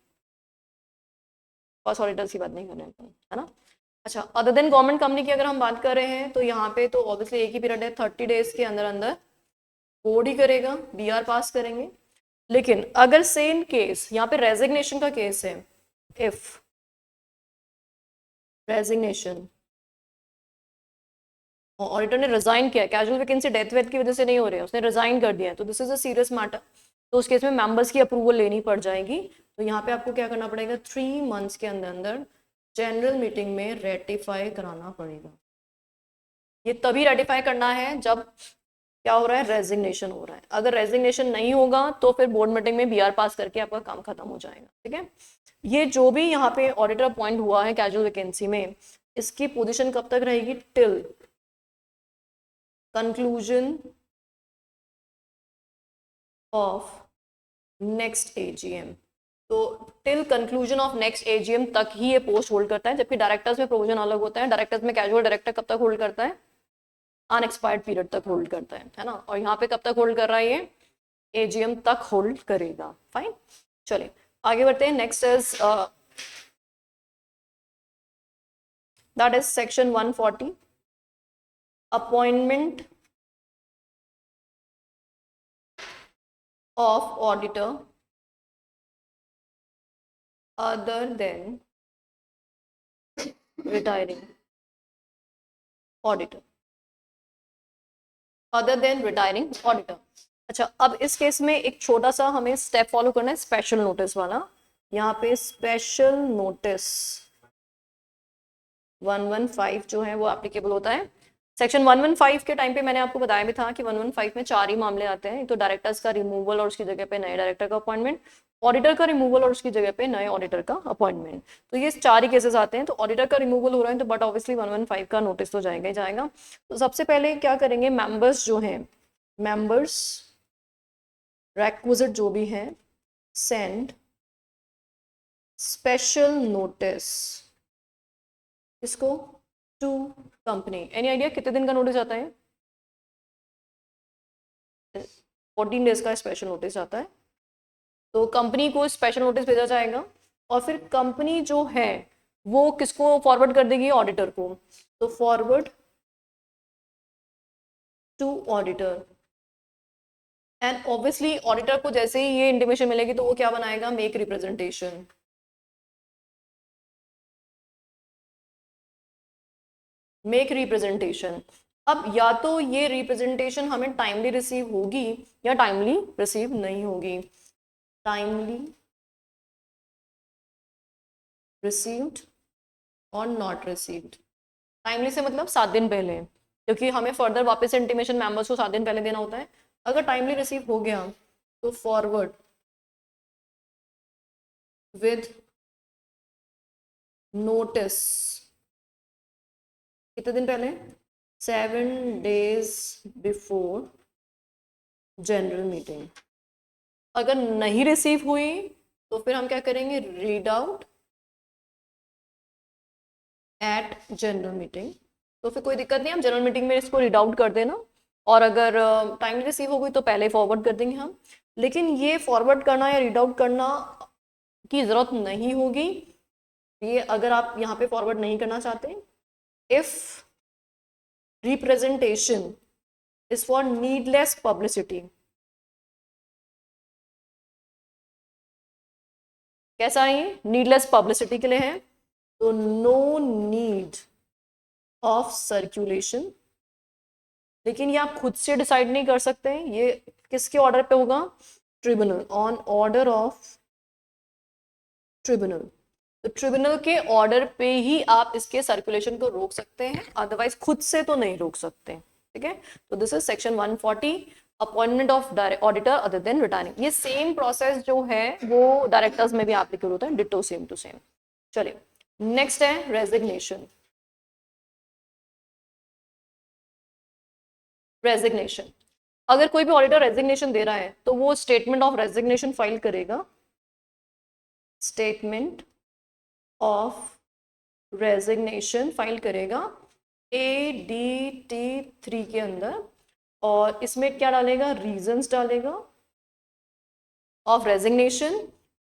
फर्स्ट ऑडिटर्स की बात नहीं कर रहे हैं, है ना। अच्छा, अदर देन गवर्नमेंट कंपनी की अगर हम बात कर रहे हैं तो यहाँ पे तो ऑब्वियसली एक ही पीरियड है, 30 डेज के अंदर अंदर बोर्ड ही करेगा, बीआर पास करेंगे। लेकिन अगर सेम केस यहाँ पे रेजिग्नेशन का केस है, इफ रेजिग्नेशन ऑडिटर ने रिजाइन किया, कैजुअल वैकेंसी डेथ वेथ की वजह से नहीं हो रही है, उसने रिजाइन कर दिया है, तो this is a serious matter, तो उस केस में मेंबर्स की अप्रूवल लेनी पड़ जाएगी। तो यहाँ पे आपको क्या करना पड़ेगा? 3 मंथ्स के अंदर अंदर जनरल मीटिंग में रेटिफाई कराना पड़ेगा। ये तभी रेटिफाई करना है जब क्या हो रहा है? रेजिग्नेशन हो रहा है। अगर रेजिग्नेशन नहीं होगा तो फिर बोर्ड मीटिंग में बीआर पास करके आपका काम खत्म हो जाएगा, ठीक है। ये जो भी यहाँ पे ऑडिटर अपॉइंट हुआ है कैजुअल वैकेंसी में, इसकी पोजीशन कब तक रहेगी? Till conclusion of next AGM. तो till conclusion of next AGM तक ही ये पोस्ट होल्ड करता है, जबकि डायरेक्टर्स में प्रोविजन अलग होता है। डायरेक्टर्स में कैजुअल डायरेक्टर कब तक होल्ड करता है? अनएक्सपायर्ड पीरियड तक होल्ड करता है ना। और यहाँ पे कब तक होल्ड कर रहा है? ये एजीएम तक होल्ड करेगा। फाइन, चलिए आगे बढ़ते हैं। Next is that is section 140, appointment of auditor other than retiring auditor, other than retiring auditor। अच्छा, अब इस केस में एक छोटा सा हमें स्टेप फॉलो करना है, स्पेशल नोटिस वाला। यहाँ पे स्पेशल नोटिस 115 जो है वो एप्लीकेबल होता है। सेक्शन 115 के टाइम पे मैंने आपको बताया भी था कि 115 में 4 ही मामले आते हैं, तो डायरेक्टर्स का रिमूवल और उसकी जगह पे नए डायरेक्टर का अपॉइंटमेंट, ऑडिटर का रिमूवल और उसकी जगह पे नए ऑडिटर का अपॉइंटमेंट। तो ये 4 ही केसेस आते हैं। तो ऑडिटर का रिमूवल हो रहा है तो बट ऑब्वियसली 115 का नोटिस तो जाएगा ही जाएगा। तो सबसे पहले क्या करेंगे, मेंबर्स जो हैं, मेंबर्स रिक्विजिट जो भी है, सेंड स्पेशल नोटिस, इसको टू कंपनी। एनी आइडिया कितने दिन का नोटिस आता है? 14 डेज का स्पेशल नोटिस आता है। तो कंपनी को स्पेशल नोटिस भेजा जाएगा और फिर कंपनी जो है वो किसको फॉरवर्ड कर देगी? ऑडिटर को। तो forward to auditor, and obviously auditor को जैसे ही ये इंटीमेशन मिलेगी तो वो क्या बनाएगा? Make representation. Make representation. अब या तो ये रिप्रेजेंटेशन हमें टाइमली रिसीव होगी या टाइमली रिसीव नहीं होगी। टाइमली रिसीव्ड और नॉट रिसीव्ड। टाइमली से मतलब 7 दिन पहले, क्योंकि हमें फर्दर वापस इंटीमेशन मेंबर्स को 7 दिन पहले देना होता है। अगर टाइमली रिसीव हो गया तो फॉरवर्ड विद नोटिस, कितने दिन पहले? 7 डेज बिफोर जनरल मीटिंग। अगर नहीं रिसीव हुई तो फिर हम क्या करेंगे? Read out at general meeting. तो फिर कोई दिक्कत नहीं, हम जनरल मीटिंग में इसको रीड आउट कर देना, और अगर टाइम रिसीव हो गई तो पहले फॉरवर्ड कर देंगे हम। लेकिन ये फॉरवर्ड करना या रीड आउट करना की ज़रूरत नहीं होगी, ये अगर आप यहाँ पे फॉरवर्ड नहीं करना चाहते। If representation is for needless publicity, कैसा है ये? नीडलेस पब्लिसिटी के लिए है, तो नो नीड ऑफ सर्कुलेशन। लेकिन ये आप खुद से डिसाइड नहीं कर सकते, ये किसके ऑर्डर पे होगा? Tribunal, on order of tribunal. तो ट्रिब्यूनल के ऑर्डर पे ही आप इसके सर्कुलेशन को रोक सकते हैं, अदरवाइज खुद से तो नहीं रोक सकते, ठीक है। तो this is section 140, appointment of auditor other than retiring. ये सेम प्रोसेस जो है वो डायरेक्टर्स में भी एप्लीकेबल होता है, डिटो सेम टू सेम। चलिए नेक्स्ट है रेजिग्नेशन। रेजिग्नेशन, अगर कोई भी ऑडिटर रेजिग्नेशन दे रहा है तो वो स्टेटमेंट ऑफ रेजिग्नेशन फाइल करेगा, स्टेटमेंट ऑफ रेजिग्नेशन फाइल करेगा ADT3 के अंदर, और इसमें क्या डालेगा, रीजंस डालेगा ऑफ रेजिग्नेशन,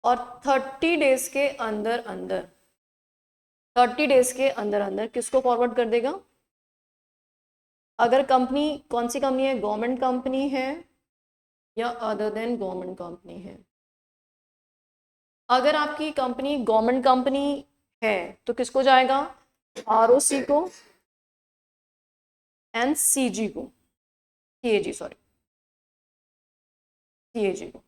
और 30 डेज के अंदर अंदर 30 डेज के अंदर अंदर किसको फॉरवर्ड कर देगा, अगर कंपनी कौन सी कंपनी है, गवर्नमेंट कंपनी है या अदर देन गवर्नमेंट कंपनी है। अगर आपकी कंपनी गवर्नमेंट कंपनी है तो किसको जाएगा, ROC को एंड CG को, CAG सॉरी, CAG को।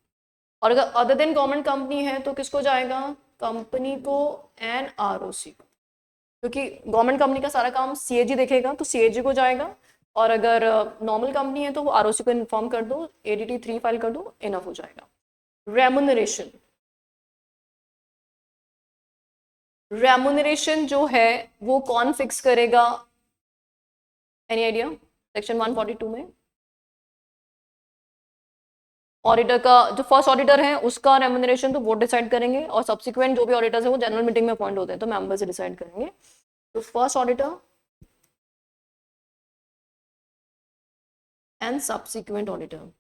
और अगर अदर देन गवर्नमेंट कंपनी है तो किसको जाएगा, कंपनी को एंड ROC को, क्योंकि गवर्नमेंट कंपनी का सारा काम CAG देखेगा तो CAG को जाएगा, और अगर नॉर्मल कंपनी है तो वो ROC को इन्फॉर्म कर दो, ADT3 फाइल कर दो, इनफ हो जाएगा। रेमुनरेशन, रेमुनरेशन जो है वो कौन फिक्स करेगा, एनी आइडिया, सेक्शन 142 में ऑडिटर का जो फर्स्ट ऑडिटर है उसका रेमुनरेशन तो वो डिसाइड करेंगे, और सब्सिक्वेंट जो भी ऑडिटर्स है वो जनरल मीटिंग में अपॉइंट होते हैं तो मेंबर्स डिसाइड करेंगे। तो first auditor and subsequent auditor.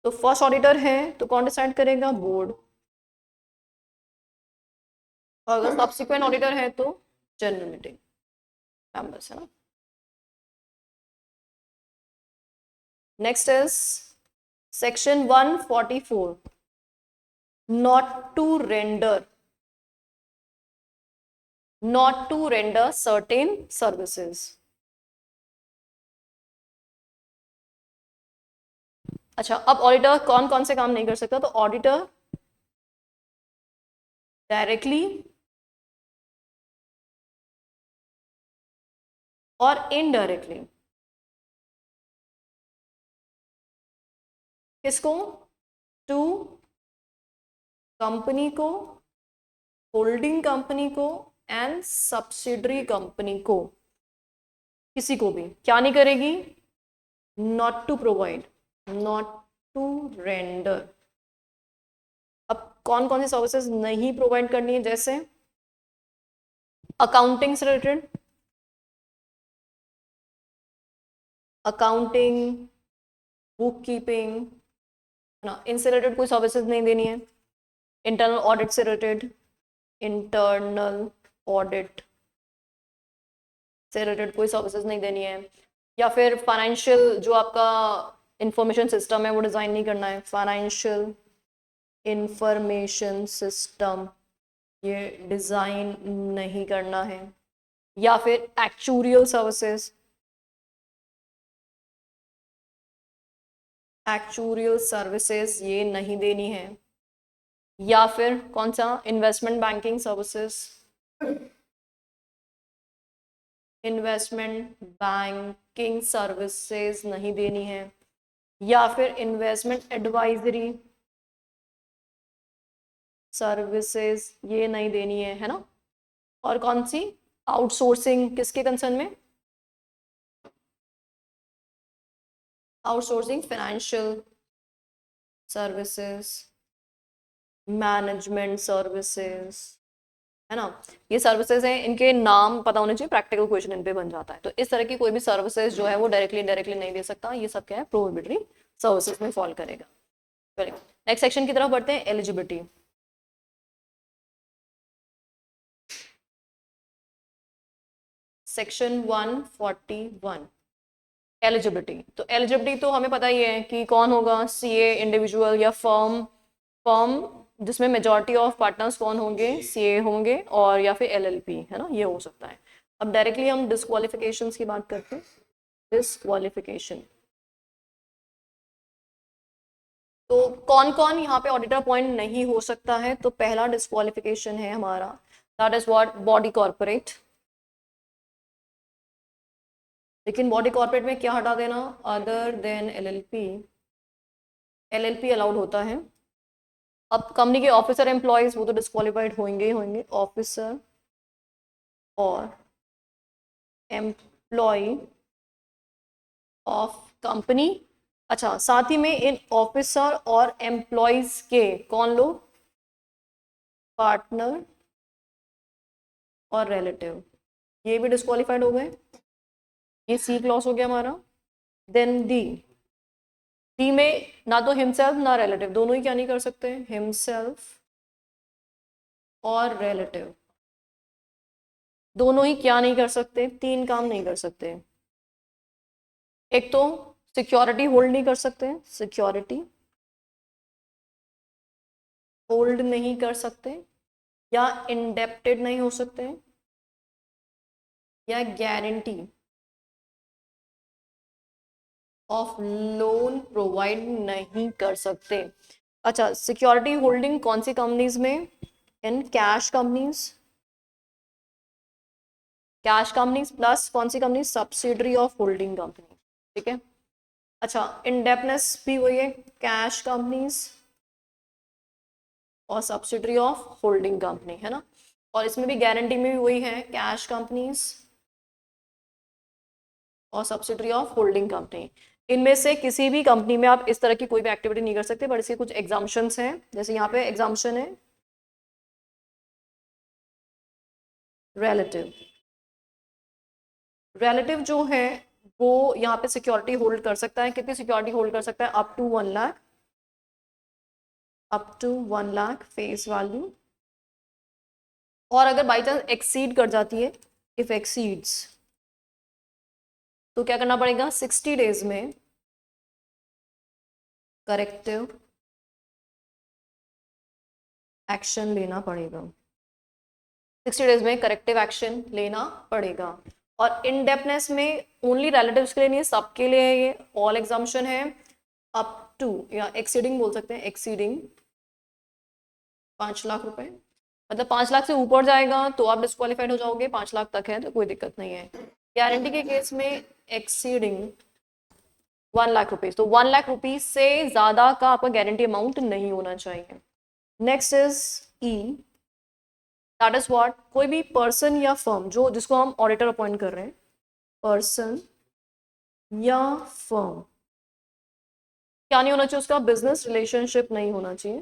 तो फर्स्ट ऑडिटर है तो कौन डिसाइड करेगा, बोर्ड, और अगर सब्सिक्वेंट ऑडिटर है तो जनरल मीटिंग मेंबर्स, है ना। Next is section 144, not to render certain services। अच्छा, अब ऑडिटर कौन कौन से काम नहीं कर सकता, तो ऑडिटर डायरेक्टली और इनडायरेक्टली किसको, टू कंपनी को, होल्डिंग कंपनी को एंड सब्सिडरी कंपनी को, किसी को भी क्या नहीं करेगी, not to provide, not to render. अब कौन कौन सी सर्विसेज नहीं प्रोवाइड करनी है, जैसे अकाउंटिंग से रिलेटेड, अकाउंटिंग, बुक कीपिंग, है ना, इनसे रिलेटेड कोई सर्विसेज नहीं देनी है। इंटरनल ऑडिट से रिलेटेड, इंटरनल ऑडिट से रिलेटेड कोई सर्विसेज नहीं देनी है। या फिर फाइनेंशियल जो आपका इंफॉर्मेशन सिस्टम है वो डिज़ाइन नहीं करना है, फाइनेंशियल इंफॉर्मेशन सिस्टम ये डिज़ाइन नहीं करना है। या फिर एक्चुरियल सर्विसेज, एक्चुरियल सर्विसेज ये नहीं देनी है। या फिर कौन सा, investment banking services, investment banking services नहीं देनी है। या फिर इन्वेस्टमेंट एडवाइजरी सर्विसेज ये नहीं देनी है ना। और कौन सी, आउटसोर्सिंग, किसके कंसर्न में, outsourcing financial services, management services, है ना। ये सर्विसेज हैं, इनके नाम पता होने चाहिए, प्रैक्टिकल क्वेश्चन इन पे बन जाता है। तो इस तरह की कोई भी सर्विसेज जो है वो डायरेक्टली इनडायरेक्टली नहीं दे सकता, ये सब क्या है, प्रोहिबिटरी सर्विसेज में फॉल करेगा। नेक्स्ट सेक्शन की तरफ बढ़ते हैं, एलिजिबिलिटी। Section 141 eligibility. तो एलिजिबिलिटी तो हमें पता ही है कि कौन होगा, CA इंडिविजुअल या फर्म, जिसमें मेजॉरिटी ऑफ पार्टनर्स कौन होंगे, CA होंगे, और या फिर LLP, है ना, ये हो सकता है। अब डायरेक्टली हम डिस्क्वालिफिकेशंस की बात करते हैं। डिस्क्वालिफिकेशन, तो कौन कौन यहाँ पे ऑडिटर अपॉइंट नहीं हो सकता है, तो पहला डिस्क्वालिफिकेशन है हमारा, that is what, body corporate, लेकिन बॉडी कॉर्पोरेट में क्या हटा देना, other than LLP, LLP allowed होता है। अब कंपनी के ऑफिसर एम्प्लॉयज वो तो डिस्क्वालीफाइड होंगे ही होंगे, ऑफिसर और एम्प्लॉय ऑफ कंपनी। अच्छा, साथ ही में इन ऑफिसर और एम्प्लॉयज के कौन लोग, पार्टनर और रिलेटिव, ये भी डिस्क्वालीफाइड हो गए। ये सी क्लॉज हो गया हमारा। देन डी, डी में ना तो हिमसेल्फ ना रिलेटिव, दोनों ही क्या नहीं कर सकते, हिमसेल्फ और रिलेटिव दोनों ही क्या नहीं कर सकते, 3 काम नहीं कर सकते। एक तो सिक्योरिटी होल्ड नहीं कर सकते, सिक्योरिटी होल्ड नहीं कर सकते, या इंडेप्टेड नहीं हो सकते, या गारंटी ऑफ लोन प्रोवाइड नहीं कर सकते। अच्छा, सिक्योरिटी होल्डिंग कौन सी कंपनीज में, इन cash companies, cash companies plus कौन सी company, subsidiary of holding company, ठीक है। अच्छा, इंडेप्टनेस भी वही है, कैश कंपनीज और सब्सिडरी ऑफ होल्डिंग कंपनी, है ना। और इसमें भी गारंटी में भी वही है, कैश कंपनीज और सब्सिडरी ऑफ होल्डिंग कंपनी। इनमें से किसी भी कंपनी में आप इस तरह की कोई भी एक्टिविटी नहीं कर सकते, बट इसके कुछ एग्जाम्पशंस हैं। जैसे यहाँ पे एग्जाम्पशन है रिलेटिव, रिलेटिव जो है वो यहाँ पे सिक्योरिटी होल्ड कर सकता है। कितनी सिक्योरिटी होल्ड कर सकता है, up to 1 lakh, up to 1 lakh face value. और अगर बाई चांस एक्सीड कर जाती है, इफ एक्सीड्स, तो क्या करना पड़ेगा, 60 डेज में करेक्टिव एक्शन लेना पड़ेगा, 60 डेज में करेक्टिव एक्शन लेना पड़ेगा। और इनडेप्थनेस में ओनली रिलेटिव्स के लिए नहीं है, सबके लिए है ये, ऑल एग्जाम्पशन है। अप टू या एक्सीडिंग बोल सकते हैं, एक्सीडिंग 5 लाख रुपए, मतलब 5 लाख से ऊपर जाएगा तो आप डिस्क्वालीफाइड हो जाओगे, 5 लाख तक है तो कोई दिक्कत नहीं है। गारंटी के केस में एक्सीडिंग 1 लाख रुपीज, तो 1 लाख रुपीज से ज्यादा का आपका गारंटी अमाउंट नहीं होना चाहिए। Next is E, that is what, कोई भी पर्सन या फर्म जो जिसको हम ऑडिटर अपॉइंट कर रहे हैं, पर्सन या फर्म, क्या नहीं होना चाहिए, उसका बिजनेस रिलेशनशिप नहीं होना चाहिए,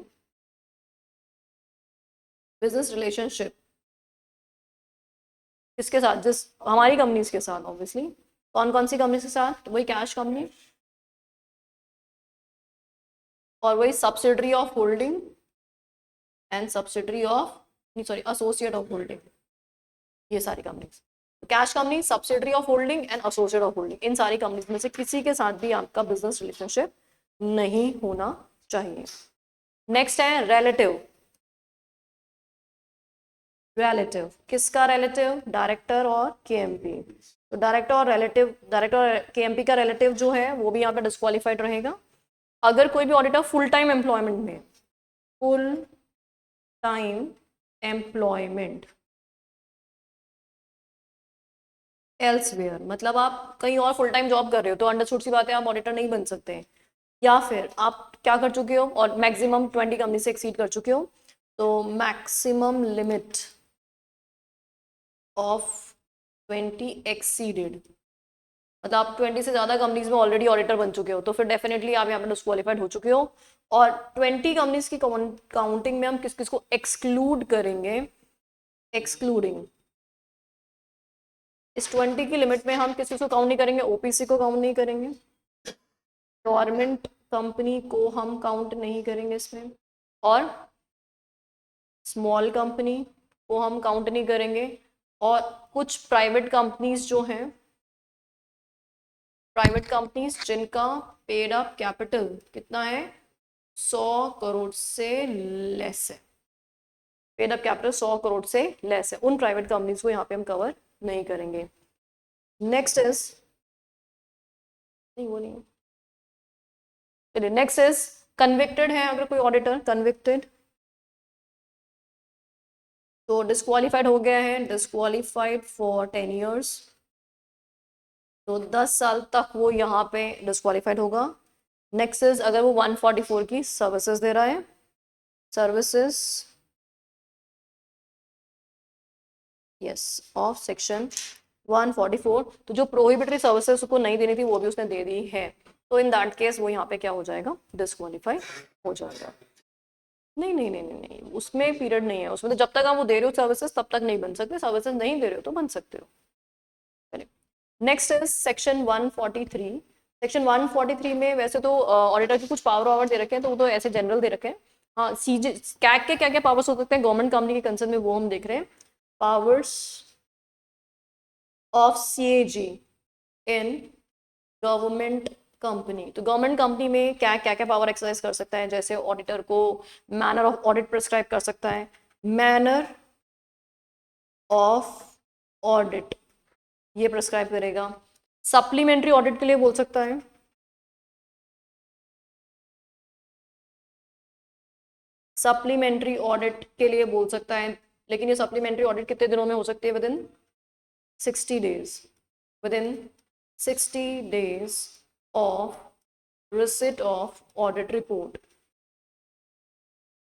बिजनेस रिलेशनशिप किसके साथ, जिस हमारी कंपनीज के साथ ऑब्वियसली। कौन कौन सी कंपनी के साथ, वही कैश कंपनी और वही subsidiary of holding and subsidiary of, नहीं सॉरी, एसोसिएट ऑफ होल्डिंग, ये सारी companies. Cash company, subsidiary of holding and associate of holding, इन सारी कंपनीज में से किसी के साथ भी आपका बिजनेस रिलेशनशिप नहीं होना चाहिए। नेक्स्ट है रिलेटिव, रिलेटिव किसका, रिलेटिव डायरेक्टर और केएमपी। तो डायरेक्टर और रिलेटिव, डायरेक्टर और केएमपी का रिलेटिव जो है वो भी यहाँ पे डिस्क्वालीफाइड रहेगा। अगर कोई भी ऑडिटर फुल टाइम एम्प्लॉयमेंट में, फुल टाइम एम्प्लॉयमेंट एल्सवेयर, मतलब आप कहीं और फुल टाइम जॉब कर रहे हो तो अंडरस्टूड सी बात है आप ऑडिटर नहीं बन सकते। या फिर आप क्या कर चुके हो और मैक्सिमम 20 कंपनी से एक्सीड कर चुके हो, तो मैक्सिमम लिमिट ऑफ 20 एक्सीडेड, मतलब आप 20 से ज्यादा कंपनीज में ऑलरेडी ऑडिटर बन चुके हो, तो फिर डेफिनेटली आप यहाँ पे डिस्क्वालीफाइड हो चुके हो। और 20 कंपनीज की काउंटिंग में हम किस किस को एक्सक्लूड करेंगे, एक्सक्लूडिंग, इस 20 की लिमिट में हम किस किस को काउंट नहीं करेंगे, ओपीसी को काउंट नहीं करेंगे, गवर्नमेंट कंपनी को हम काउंट नहीं करेंगे इसमें, और स्मॉल कंपनी को हम काउंट नहीं करेंगे, और कुछ प्राइवेट कंपनीज जो हैं, प्राइवेट कंपनीज जिनका पेड अप कैपिटल कितना है, 100 करोड़ से लेस है, पेड अप कैपिटल 100 करोड़ से लेस है, उन प्राइवेट कंपनीज को यहाँ पे हम कवर नहीं करेंगे। नेक्स्ट इज, नहीं वो नहीं, चलिए नेक्स्ट इज कन्विक्टेड है अगर कोई ऑडिटर, कन्विक्टेड तो डिस्क्वालीफाइड हो गया है, डिस्क्वालीफाइड फॉर 10 years, तो 10 साल तक वो यहाँ पे डिस्क्वालीफाइड होगा। नेक्स्ट इज अगर वो 144 की सर्विसेज दे रहा है, सर्विसेज यस ऑफ सेक्शन 144, तो जो प्रोहिबिटरी सर्विसेज उसको नहीं देनी थी वो भी उसने दे दी है, तो इन दैट केस वो यहाँ पे क्या हो जाएगा, डिस्क्वालीफाई हो जाएगा। नहीं नहीं नहीं नहीं नहीं, उसमें पीरियड नहीं है, उसमें तो जब तक आप वो दे रहे हो सर्विसेज तब तक नहीं बन सकते, सर्विसेज नहीं दे रहे हो तो बन सकते हो। Next is section 143। सेक्शन 143 में वैसे तो ऑडिटर के कुछ पावर वावर दे रखे हैं, तो वो तो ऐसे जनरल दे रखे हैं। हाँ, सीजे कैग के क्या क्या पावर्स हो सकते हैं गवर्नमेंट कंपनी के कंसर्न में, वो हम देख रहे हैं। Powers of CAG in government company, तो गवर्नमेंट कंपनी में क्या क्या क्या पावर एक्सरसाइज कर सकता है, जैसे ऑडिटर को मैनर ऑफ ऑडिट प्रिस्क्राइब कर सकता है, मैनर ऑफ ऑडिट ये प्रिस्क्राइब करेगा। सप्लीमेंट्री ऑडिट के लिए बोल सकता है, सप्लीमेंट्री ऑडिट के लिए बोल सकता है, लेकिन ये सप्लीमेंट्री ऑडिट कितने दिनों में हो सकती है, with in 60 days, with in 60 days of receipt of audit report.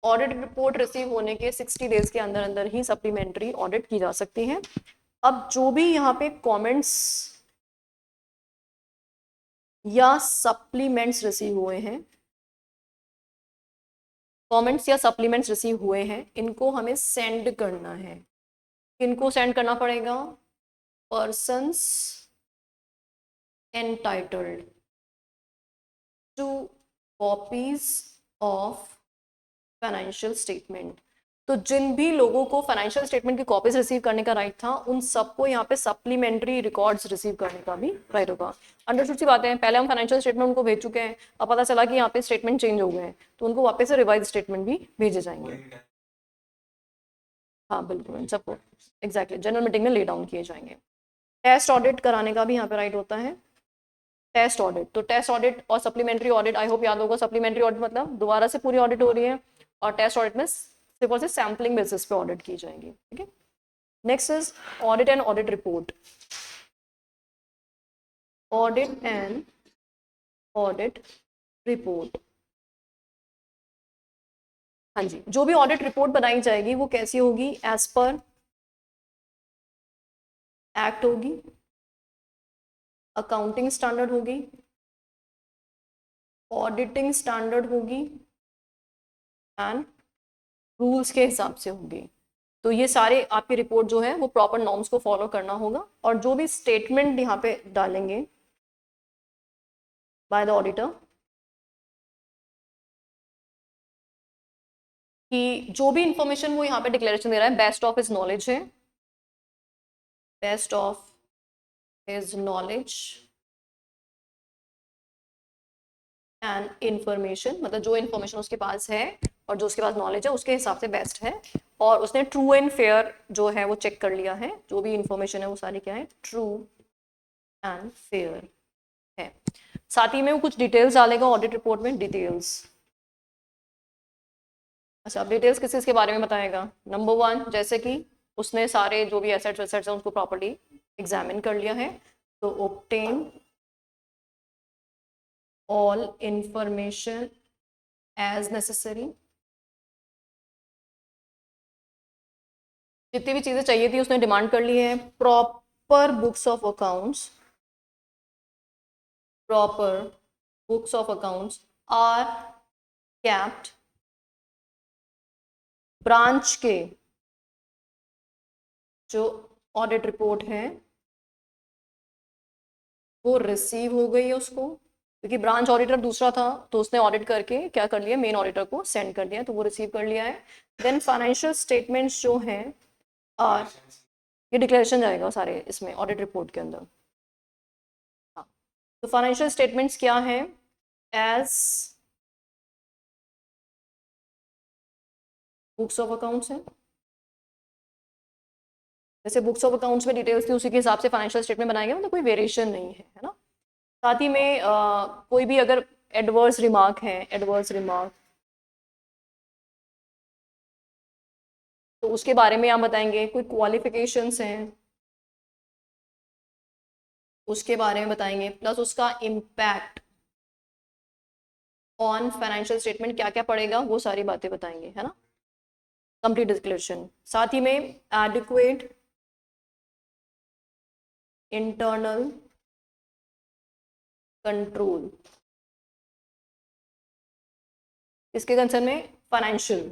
Audit report receive होने के 60 डेज के अंदर अंदर ही सप्लीमेंट्री ऑडिट की जा सकती है। अब जो भी यहाँ पे कमेंट्स या सप्लीमेंट्स रिसीव हुए हैं, कमेंट्स या सप्लीमेंट्स रिसीव हुए हैं, इनको हमें सेंड करना है। किनको सेंड करना पड़ेगा, persons entitled two copies of financial statement. तो जिन भी लोगों को फाइनेंशियल स्टेटमेंट की कॉपीज रिसीव करने का राइट था, उन सबको यहाँ पे सप्लीमेंट्री रिकॉर्ड्स रिसीव करने का भी राइट होगा। अंडरस्टूड सी बातें हैं, पहले हम फाइनेंशियल स्टेटमेंट उनको भेज चुके हैं, अब पता चला कि यहाँ पे स्टेटमेंट चेंज हो गए हैं, तो उनको वापस से रिवाइज स्टेटमेंट भी भेजे जाएंगे। हाँ बिल्कुल, सबको एग्जैक्टली जनरल मीटिंग में ले डाउन किए जाएंगे। टेस्ट ऑडिट कराने का भी यहाँ पे राइट होता है, टेस्ट ऑडिट। तो टेस्ट ऑडिट और सप्लीमेंट्री ऑडिट आई होप याद होगा, सप्लीमेंट्री ऑडिट मतलब दोबारा से पूरी ऑडिट हो रही है, और टेस्ट ऑडिट में सिर्फ और सिर्फ सैम्पलिंग बेसिस पे ऑडिट की जाएगी। ठीक है, next is audit and audit report. Audit and audit report, हाँ जी, जो भी ऑडिट रिपोर्ट बनाई जाएगी वो कैसी होगी, एज पर एक्ट होगी, अकाउंटिंग स्टैंडर्ड होगी, ऑडिटिंग स्टैंडर्ड होगी, एंड रूल्स के हिसाब से होगी। तो ये सारे आपकी रिपोर्ट जो है वो प्रॉपर नॉर्म्स को फॉलो करना होगा, और जो भी स्टेटमेंट यहाँ पे डालेंगे बाय द ऑडिटर, कि जो भी इंफॉर्मेशन वो यहाँ पे डिक्लेरेशन दे रहा है बेस्ट ऑफ हिज नॉलेज है, best of his knowledge and information, मतलब जो इन्फॉर्मेशन उसके पास है और जो उसके पास नॉलेज है उसके हिसाब से बेस्ट है, और उसने ट्रू एंड फेयर जो है वो चेक कर लिया है, जो भी इंफॉर्मेशन है वो सारी क्या है, ट्रू एंड फेयर है। साथ ही में वो कुछ डिटेल्स डालेगा ऑडिट रिपोर्ट में, डिटेल्स। अच्छा, अब डिटेल्स किस चीज़ के बारे में बताएगा, नंबर 1 जैसे कि उसने सारे जो भी एसेट्स वेसेट्स हैं उसको प्रॉपर्ली एग्जामिन कर लिया है, तो obtain all information as necessary, जितनी भी चीज़ें चाहिए थी उसने डिमांड कर ली है। Proper books of accounts, proper books of accounts are kept, branch के जो ऑडिट रिपोर्ट है वो रिसीव हो गई है उसको, क्योंकि ब्रांच ऑडिटर दूसरा था तो उसने ऑडिट करके क्या कर लिया, मेन ऑडिटर को सेंड कर दिया, तो वो रिसीव कर लिया है। देन फाइनेंशियल स्टेटमेंट्स जो हैं, और ये डिक्लेरेशन जाएगा सारे इसमें ऑडिट रिपोर्ट के अंदर। हाँ, तो फाइनेंशियल स्टेटमेंट्स क्या है, एज बुक्स ऑफ अकाउंट्स है, जैसे बुक्स ऑफ अकाउंट्स में डिटेल्स थी उसी के हिसाब से फाइनेंशियल स्टेटमेंट बनाएंगे, मतलब कोई वेरिएशन नहीं है ना। साथ ही में कोई भी अगर एडवर्स रिमार्क है, एडवर्स रिमार्क, तो उसके बारे में आप बताएंगे, कोई क्वालिफिकेशंस हैं, उसके बारे में बताएंगे, प्लस उसका इम्पैक्ट ऑन फाइनेंशियल स्टेटमेंट क्या क्या पड़ेगा वो सारी बातें बताएंगे, है ना। कंप्लीट डिस्क्लेरेशन, साथ ही में एडिक्वेट इंटरनल कंट्रोल, इसके कंसर्न में फाइनेंशियल,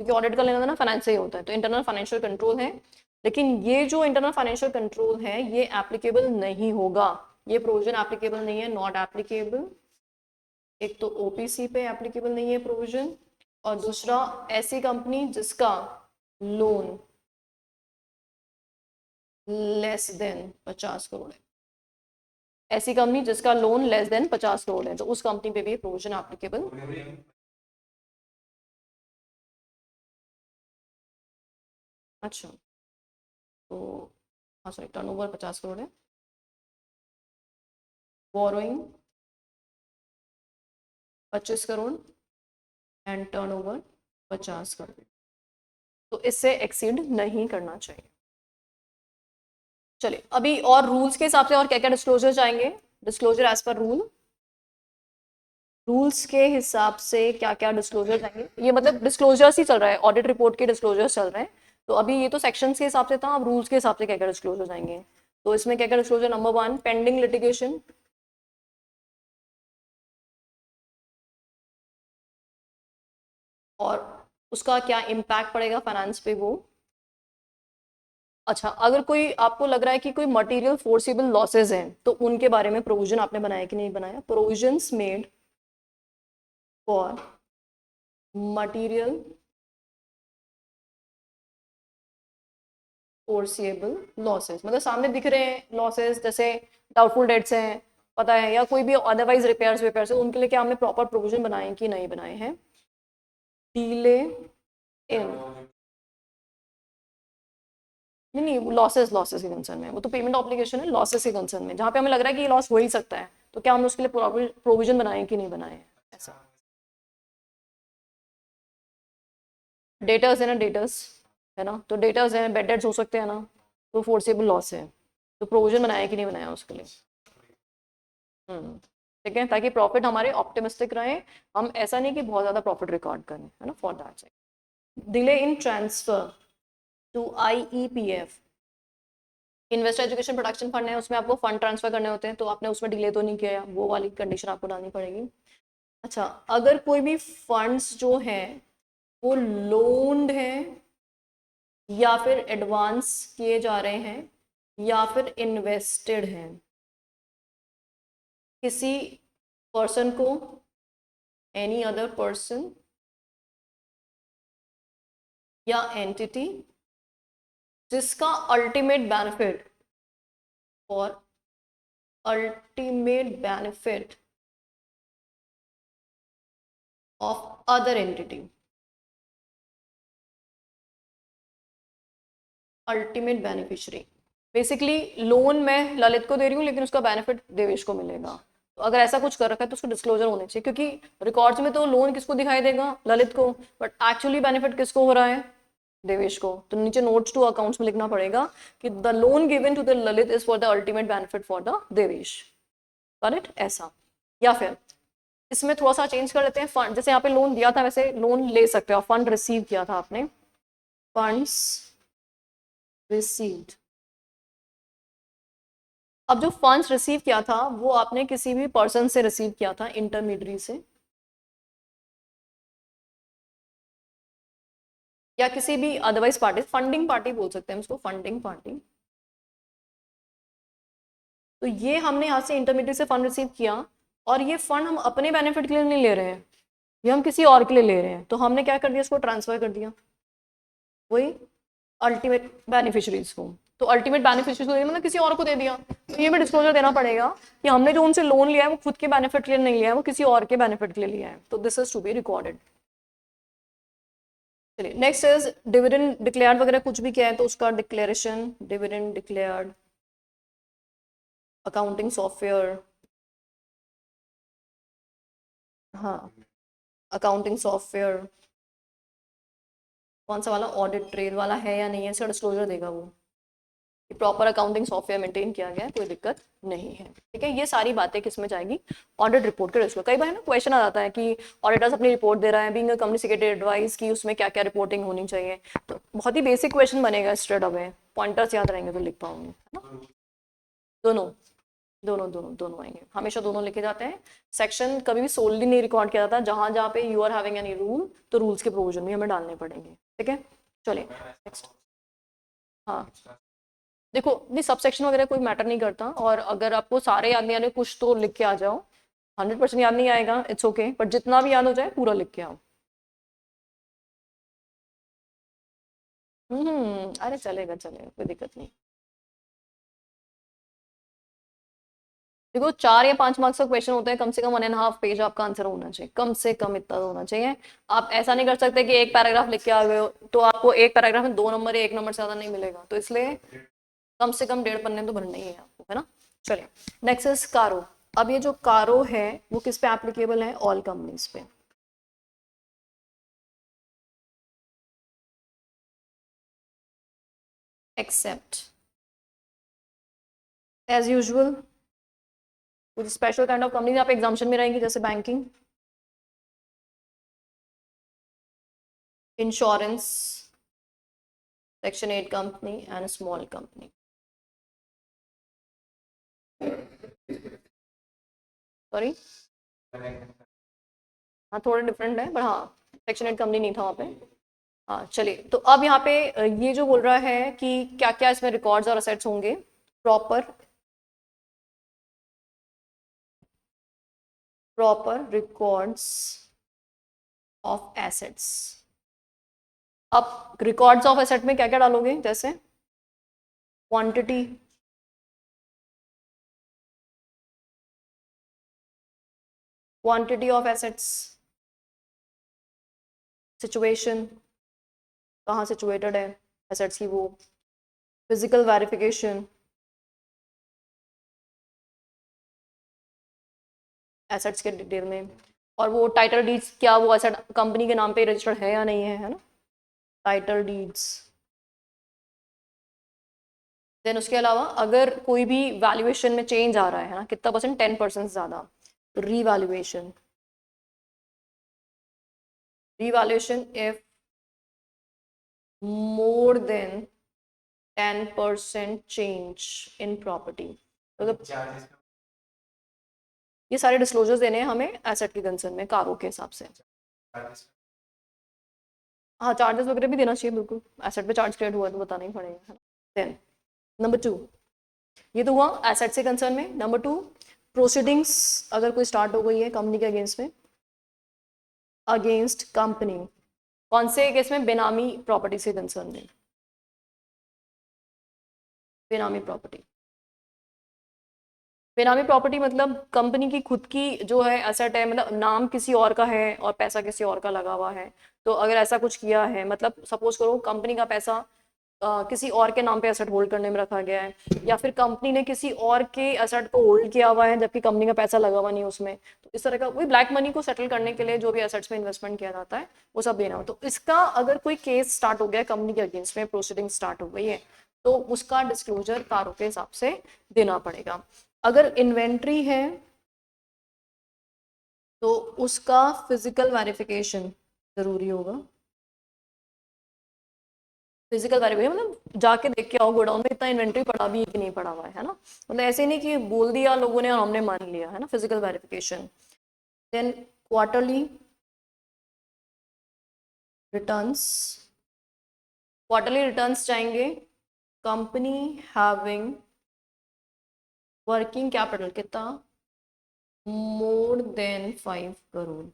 क्योंकि ऑडिट का लेना देना फाइनेंस से ही होता है, तो इंटरनल फाइनेंशियल कंट्रोल है। लेकिन ये जो इंटरनल फाइनेंशियल कंट्रोल है ये एप्लीकेबल नहीं होगा, ये प्रोविजन एप्लीकेबल नहीं है, नॉट एप्लीकेबल। एक तो ओपीसी पे एप्लीकेबल नहीं है प्रोविजन, और दूसरा ऐसी कंपनी जिसका लोन लेस देन 50 करोड़ है, ऐसी कंपनी जिसका लोन लेस देन 50 करोड़ है, तो उस कंपनी पे भी प्रोविजन एप्लीकेबल। अच्छा, तो हाँ सॉरी, टर्नओवर 50 करोड़ है, borrowing 25 crore and turnover 50 crore, तो इससे एक्सीड नहीं करना चाहिए। चलिए अभी और रूल्स के हिसाब से और क्या क्या डिस्क्लोजर चाहेंगे, डिस्क्लोजर एज पर रूल्स के हिसाब से क्या क्या डिस्क्लोजर चाहेंगे, ये मतलब डिस्क्लोजर्स ही चल रहा है, ऑडिट रिपोर्ट के डिस्क्लोजर्स चल रहे हैं। तो अभी ये तो सेक्शंस के हिसाब से था, अब रूल्स के हिसाब से क्या क्या डिस्क्लोजर चाहेंगे। तो इसमें क्या क्या डिस्क्लोजर, नंबर 1 पेंडिंग लिटिगेशन, और उसका क्या इम्पैक्ट पड़ेगा फाइनेंस पे वो। अच्छा, अगर कोई आपको लग रहा है कि कोई मटेरियल फोर्सेबल लॉसेज हैं तो उनके बारे में प्रोविजन आपने बनाया कि नहीं बनाया, provisions made for material forcible losses, मतलब सामने दिख रहे हैं लॉसेज, जैसे डाउटफुल डेट्स हैं पता है, या कोई भी अदरवाइज रिपेयर्स वेपेयर्स है, उनके लिए क्या हमने प्रॉपर प्रोविजन बनाए कि नहीं बनाए हैं। डीले इन, नहीं नहीं, लॉसेस लॉसेस के कंसर्न में, वो तो पेमेंट ऑब्लिगेशन है, लॉसेस के कंसर्न में जहाँ पे हमें लग रहा है कि ये लॉस हो ही सकता है, तो क्या हमने उसके लिए प्रोविजन बनाए कि नहीं बनाए हैं, ऐसा। डेटर्स है ना, डेटर्स है ना, तो डेटर्स हैं, बेड डेट्स हो सकते हैं ना, तो फोर्सेबल लॉस है, तो प्रोविजन बनाया कि नहीं बनाया उसके लिए। ठीक है, ताकि प्रॉफिट हमारे ऑप्टिमिस्टिक रहे, हम ऐसा नहीं कि बहुत ज़्यादा प्रॉफिट रिकॉर्ड करें, है ना, for that sake. Delay in transfer to IEPF, investor education production fund है, उसमें आपको फंड ट्रांसफर करने होते हैं, तो आपने उसमें डिले तो नहीं किया, वो वाली कंडीशन आपको डालनी पड़ेगी। अच्छा, अगर कोई भी फंड्स जो हैं वो लोन्ड है या फिर एडवांस किए जा रहे हैं या फिर इन्वेस्टेड हैं किसी पर्सन को, एनी अदर पर्सन या एंटिटी, जिसका अल्टीमेट बेनिफिट और ultimate benefit of other entity, ultimate beneficiary, basically loan मैं ललित को दे रही हूँ लेकिन उसका बेनिफिट देवेश को मिलेगा, तो अगर ऐसा कुछ कर रखा है तो उसको डिस्क्लोजर होने चाहिए, क्योंकि रिकॉर्ड्स में तो लोन किसको दिखाई देगा, ललित को, बट एक्चुअली बेनिफिट किसको हो रहा है, देवेश को, तो नीचे नोट्स टू अकाउंट्स में लिखना पड़ेगा कि the loan given to the Lalit is for the ultimate benefit for the Devesh, correct, ऐसा। या फिर इसमें थोड़ा सा चेंज कर लेते हैं, फंड, जैसे यहाँ पे लोन दिया था वैसे लोन ले सकते हो, फंड रिसीव किया था आपने, फंड्स रिसीव्ड, अब जो फंड्स रिसीव किया था वो आपने किसी भी पर्सन से रिसीव किया था, इंटरमीडियरी से, या किसी भी अदरवाइज पार्टी, फंडिंग पार्टी बोल सकते हैं उसको, फंडिंग पार्टी। तो ये हमने यहाँ से इंटरमीडिएट से फंड रिसीव किया, और ये फंड हम अपने बेनिफिट के लिए नहीं ले रहे हैं, ये हम किसी और के लिए ले रहे हैं, तो हमने क्या कर दिया, इसको ट्रांसफर कर दिया वही अल्टीमेट बेनिफिशरीज को, तो अल्टीमेट बेनिफिशरीज को मतलब किसी और को दे दिया, तो ये भी डिस्क्लोजर देना पड़ेगा कि हमने जो उनसे लोन लिया है वो खुद के बेनिफिट के लिए नहीं लिया है, वो किसी और के बेनिफिट के लिए लिया है, तो this is to be recorded. चलिए नेक्स्ट इज डिविडेंड डिक्लेयर वगैरह कुछ भी किया है तो उसका declaration, dividend declared, accounting software, हाँ अकाउंटिंग सॉफ्टवेयर, कौन सा वाला, ऑडिट ट्रेल वाला है या नहीं है, इसका डिस्क्लोजर देगा वो, प्रॉपर अकाउंटिंग सॉफ्टवेयर मेंटेन किया गया है, कोई दिक्कत नहीं है। ठीक है, ये सारी बातें किस में जाएगी, ऑडिट रिपोर्ट के रेस्टो। कई बार ना क्वेश्चन आ जाता है कि ऑडिटर्स अपनी रिपोर्ट दे रहा है, being a company secretary advice की उसमें क्या क्या रिपोर्टिंग होनी चाहिए, तो बहुत ही बेसिक क्वेश्चन बनेगा स्ट्रेट अवे, पॉइंटर्स याद रहेंगे तो लिख पाओगे, है ना। दोनों दोनों दोनों दोनों आएंगे, हमेशा दोनों लिखे जाते हैं। सेक्शन कभी भी सोलली नहीं रिकॉर्ड किया जाता, जहां जहां पे you are having any rule तो रूल्स के प्रोविजन भी हमें डालने पड़ेंगे। ठीक है, चलिए नेक्स्ट। हाँ देखो, नहीं सब सेक्शन वगैरह कोई मैटर नहीं करता, और अगर आपको सारे याद नहीं आ रहे कुछ तो लिख के आ जाओ। 100% याद नहीं आएगा इट्स ओके, बट जितना भी याद हो जाए पूरा लिख के आओ। अरे चलेगा चलेगा, कोई दिक्कत नहीं। देखो 4 या 5 मार्क्स का क्वेश्चन होता है, कम से कम 1.5 पेज आपका आंसर होना चाहिए, कम से कम इतना तो होना चाहिए। आप ऐसा नहीं कर सकते कि एक पैराग्राफ लिख के आ गए हो तो आपको एक पैराग्राफ में 2 नंबर या 1 नंबर से ज्यादा नहीं मिलेगा, तो इसलिए कम से कम 1.5 पन्ने तो भरना ही है आपको, है ना। चलिए नेक्स्ट इज कारो। अब ये जो कारो है वो किस पे एप्लीकेबल है, ऑल कंपनीज पे। एक्सेप्ट एज यूजुअल कुछ स्पेशल काइंड ऑफ कंपनी आप एग्जाम्शन में रहेंगी, जैसे banking, insurance, section 8 company and small company. Sorry, हाँ थोड़े डिफरेंट है, पर हाँ सेक्शन 8 कंपनी नहीं था वहाँ पे। हाँ चलिए, तो अब यहाँ पे ये जो बोल रहा है कि क्या क्या इसमें रिकॉर्ड्स और असेट्स होंगे, proper proper records of assets. अब रिकॉर्ड्स ऑफ एसेट में क्या क्या डालोगे, जैसे quantity, quantity of assets, situation, कहाँ सिचुएटेड है एसेट्स की वो, फिजिकल वेरिफिकेशन एसेट्स के डिटेल में, और वो टाइटल डीड्स, क्या वो एसेट कंपनी के नाम पे रजिस्टर्ड है या नहीं है ना, टाइटल डीड्स। देन उसके अलावा अगर कोई भी वैल्यूएशन में चेंज आ रहा है ना, कितना परसेंट, 10% ज़्यादा, तो revaluation, revaluation if more than 10% change in property. तो ये सारे डिस्क्लोजर्स देने हैं हमें एसेट के कंसर्न में, कारों के हिसाब से। हाँ चार्जेस वगैरह भी देना चाहिए, बिल्कुल एसेट पे चार्ज क्रिएट हुआ है तो बताना ही पड़ेगा। देन नंबर 2, ये तो हुआ एसेट से कंसर्न में। नंबर 2, प्रोसीडिंग्स अगर कोई स्टार्ट हो गई है कंपनी के अगेंस्ट में, अगेंस्ट कंपनी, कौन से केस में, बेनामी प्रॉपर्टी से कंसर्न में, बेनामी प्रॉपर्टी। बेनामी प्रॉपर्टी मतलब कंपनी की खुद की जो है एसेट है, मतलब नाम किसी और का है और पैसा किसी और का लगा हुआ है। तो अगर ऐसा कुछ किया है, मतलब सपोज करो कंपनी का पैसा किसी और के नाम पे एसेट होल्ड करने में रखा गया है, या फिर कंपनी ने किसी और के एसेट को होल्ड किया हुआ है जबकि कंपनी का पैसा लगा हुआ नहीं उसमें, तो इस तरह का वही ब्लैक मनी को सेटल करने के लिए जो भी एसेट्स में इन्वेस्टमेंट किया जाता है वो सब देना हो। तो इसका अगर कोई केस स्टार्ट हो गया कंपनी के अगेंस्ट में, प्रोसीडिंग स्टार्ट हो गई है, तो उसका डिस्क्लोजर कारों के हिसाब से देना पड़ेगा। अगर इन्वेंट्री है तो उसका फिजिकल वेरिफिकेशन जरूरी होगा। फिजिकल वेरिफिकेशन मतलब जाके देख के आओ गोडाउन में इतना इन्वेंट्री पड़ा भी है कि नहीं पड़ा हुआ है ना, मतलब ऐसे नहीं कि बोल दिया लोगों ने और हमने मान लिया, है ना, physical verification. Then quarterly returns, quarterly returns चाहेंगे कंपनी हैविंग वर्किंग कैपिटल कितना, मोर देन 5 करोड़,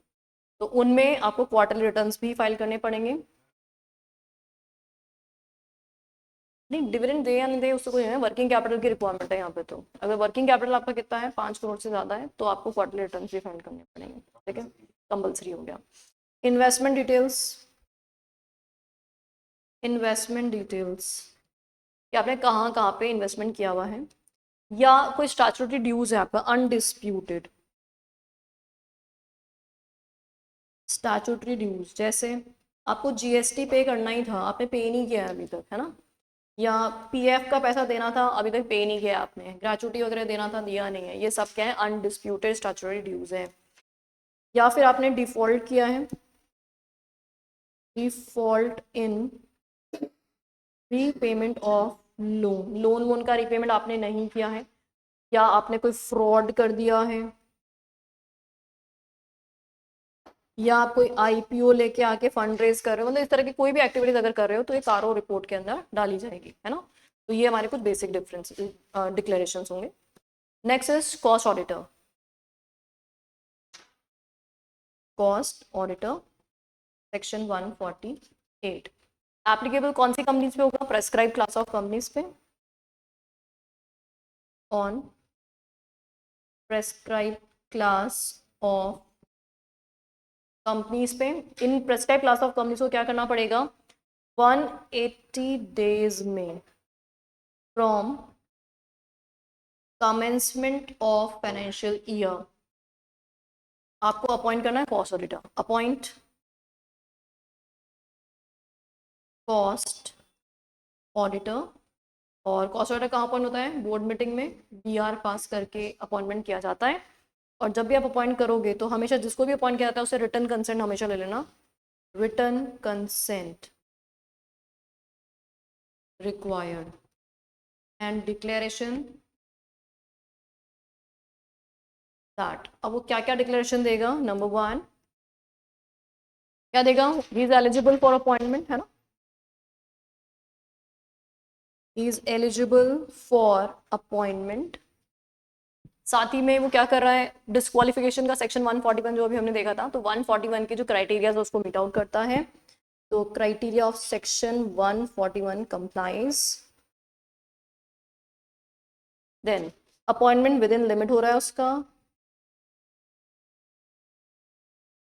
तो उनमें आपको क्वार्टरली रिटर्न्स भी फाइल करने पड़ेंगे। नहीं डिविडेंड दे या नहीं दे उससे कोई है, वर्किंग कैपिटल की रिक्वायरमेंट है यहाँ पे। तो अगर वर्किंग कैपिटल आपका कितना है, 5 करोड़ से ज्यादा है, तो आपको क्वार्टरली रिटर्न भी फाइल करने पड़ेंगे। ठीक है, कंपल्सरी हो गया। इन्वेस्टमेंट डिटेल्स, इन्वेस्टमेंट डिटेल्स कि आपने कहाँ कहाँ पे इन्वेस्टमेंट किया हुआ है, या कोई स्टैट्यूटरी ड्यूज है आपका अनडिस्प्यूटेड, स्टैट्यूटरी ड्यूज जैसे आपको जीएसटी पे करना ही था, आपने पे नहीं किया है अभी तक, है ना, या पीएफ का पैसा देना था, अभी तक पे नहीं किया आपने, ग्रेचुटी वगैरह देना था, दिया नहीं है, ये सब क्या है, अनडिस्प्यूटेड स्टैट्यूटरी ड्यूज है। या फिर आपने डिफॉल्ट किया है, default in repayment of loan, loan वोन का रीपेमेंट आपने नहीं किया है, या आपने कोई फ्रॉड कर दिया है, या आप कोई आईपीओ लेके आके फंड रेज कर रहे हो, मतलब इस तरह की कोई भी एक्टिविटीज अगर कर रहे हो तो ये कारो रिपोर्ट के अंदर डाली जाएगी, है ना। तो ये हमारे कुछ बेसिक डिफरेंस डिक्लेरेशन होंगे। Next is cost auditor. Cost auditor section 148 applicable कौन सी कंपनीज पे होगा, प्रेस्क्राइब क्लास ऑफ कंपनीज पे, on prescribe class of companies पे। इन प्रेस्क्राइब क्लास ऑफ कंपनीज को क्या करना पड़ेगा, 180 डेज में from commencement of financial year आपको अपॉइंट करना है cost auditor. Appoint cost auditor, और कॉस्ट ऑडिटर कहाँ अपॉइंट होता है, बोर्ड मीटिंग में बीआर पास करके अपॉइंटमेंट किया जाता है। और जब भी आप अपॉइंट करोगे तो हमेशा जिसको भी अपॉइंट किया जाता है उससे रिटर्न कंसेंट हमेशा ले लेना, return consent required and declaration that. अब वो क्या क्या डिक्लेरेशन देगा, नंबर 1 क्या देगा, he is eligible for appointment, है ना, he is eligible for appointment. साथ ही में वो क्या कर रहा है, डिस्क्वालिफिकेशन का सेक्शन 141 जो अभी हमने देखा था, तो 141 के जो क्राइटेरिया है उसको मीट आउट करता है। तो criteria of section 141 complies, then appointment within limit हो रहा है उसका,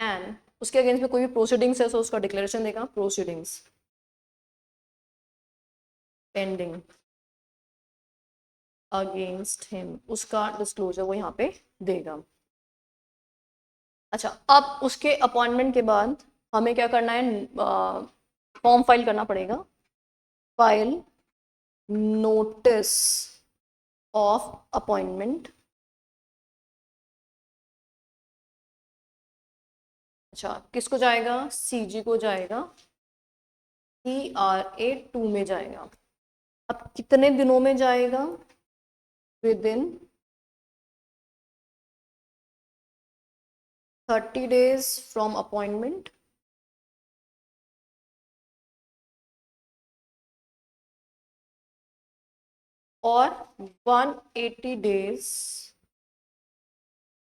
एंड उसके अगेंस्ट में कोई भी प्रोसीडिंग्स है तो उसका डिक्लेरेशन देगा, प्रोसीडिंग्स पेंडिंग अगेंस्ट हिम, उसका डिस्क्लोजर वो यहाँ पे देगा। अच्छा, अब उसके अपॉइंटमेंट के बाद हमें क्या करना है, फॉर्म फाइल करना पड़ेगा, फाइल नोटिस ऑफ अपॉइंटमेंट। अच्छा, किसको जाएगा, सीजी को जाएगा, CRA 2 में जाएगा। अब कितने दिनों में जाएगा, with in 30 days from appointment, और 180 days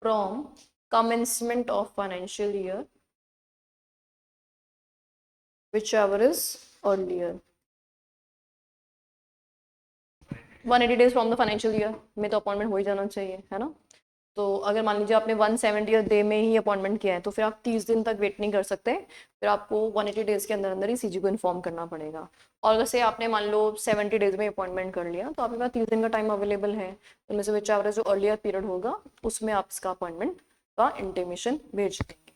from commencement of financial year, whichever is earlier। 180 days from the financial year में तो अपॉइंटमेंट हो ही जाना चाहिए, है ना। तो अगर मान लीजिए आपने 170 डे में ही अपॉइंटमेंट किया है तो फिर आप 30 दिन तक वेट नहीं कर सकते, फिर आपको 180 डेज के अंदर अंदर ही सीजी को इन्फॉर्म करना पड़ेगा। और अगर से आपने मान लो 70 डेज में अपॉइंटमेंट कर लिया तो आपके पास 30 दिन का टाइम अवेलेबल है, तो उनमें से विच एवर जो अर्लियर पीरियड होगा उसमें आप इसका अपॉइंटमेंट का इंटीमेशन भेज देंगे।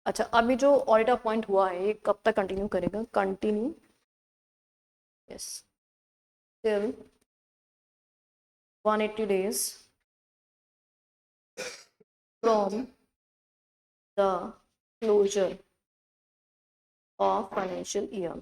अच्छा, अभी जो ऑडिटर अपॉइंट हुआ है ये कब तक कंटिन्यू करेगा, continue yes till 180 days from the closure of financial year।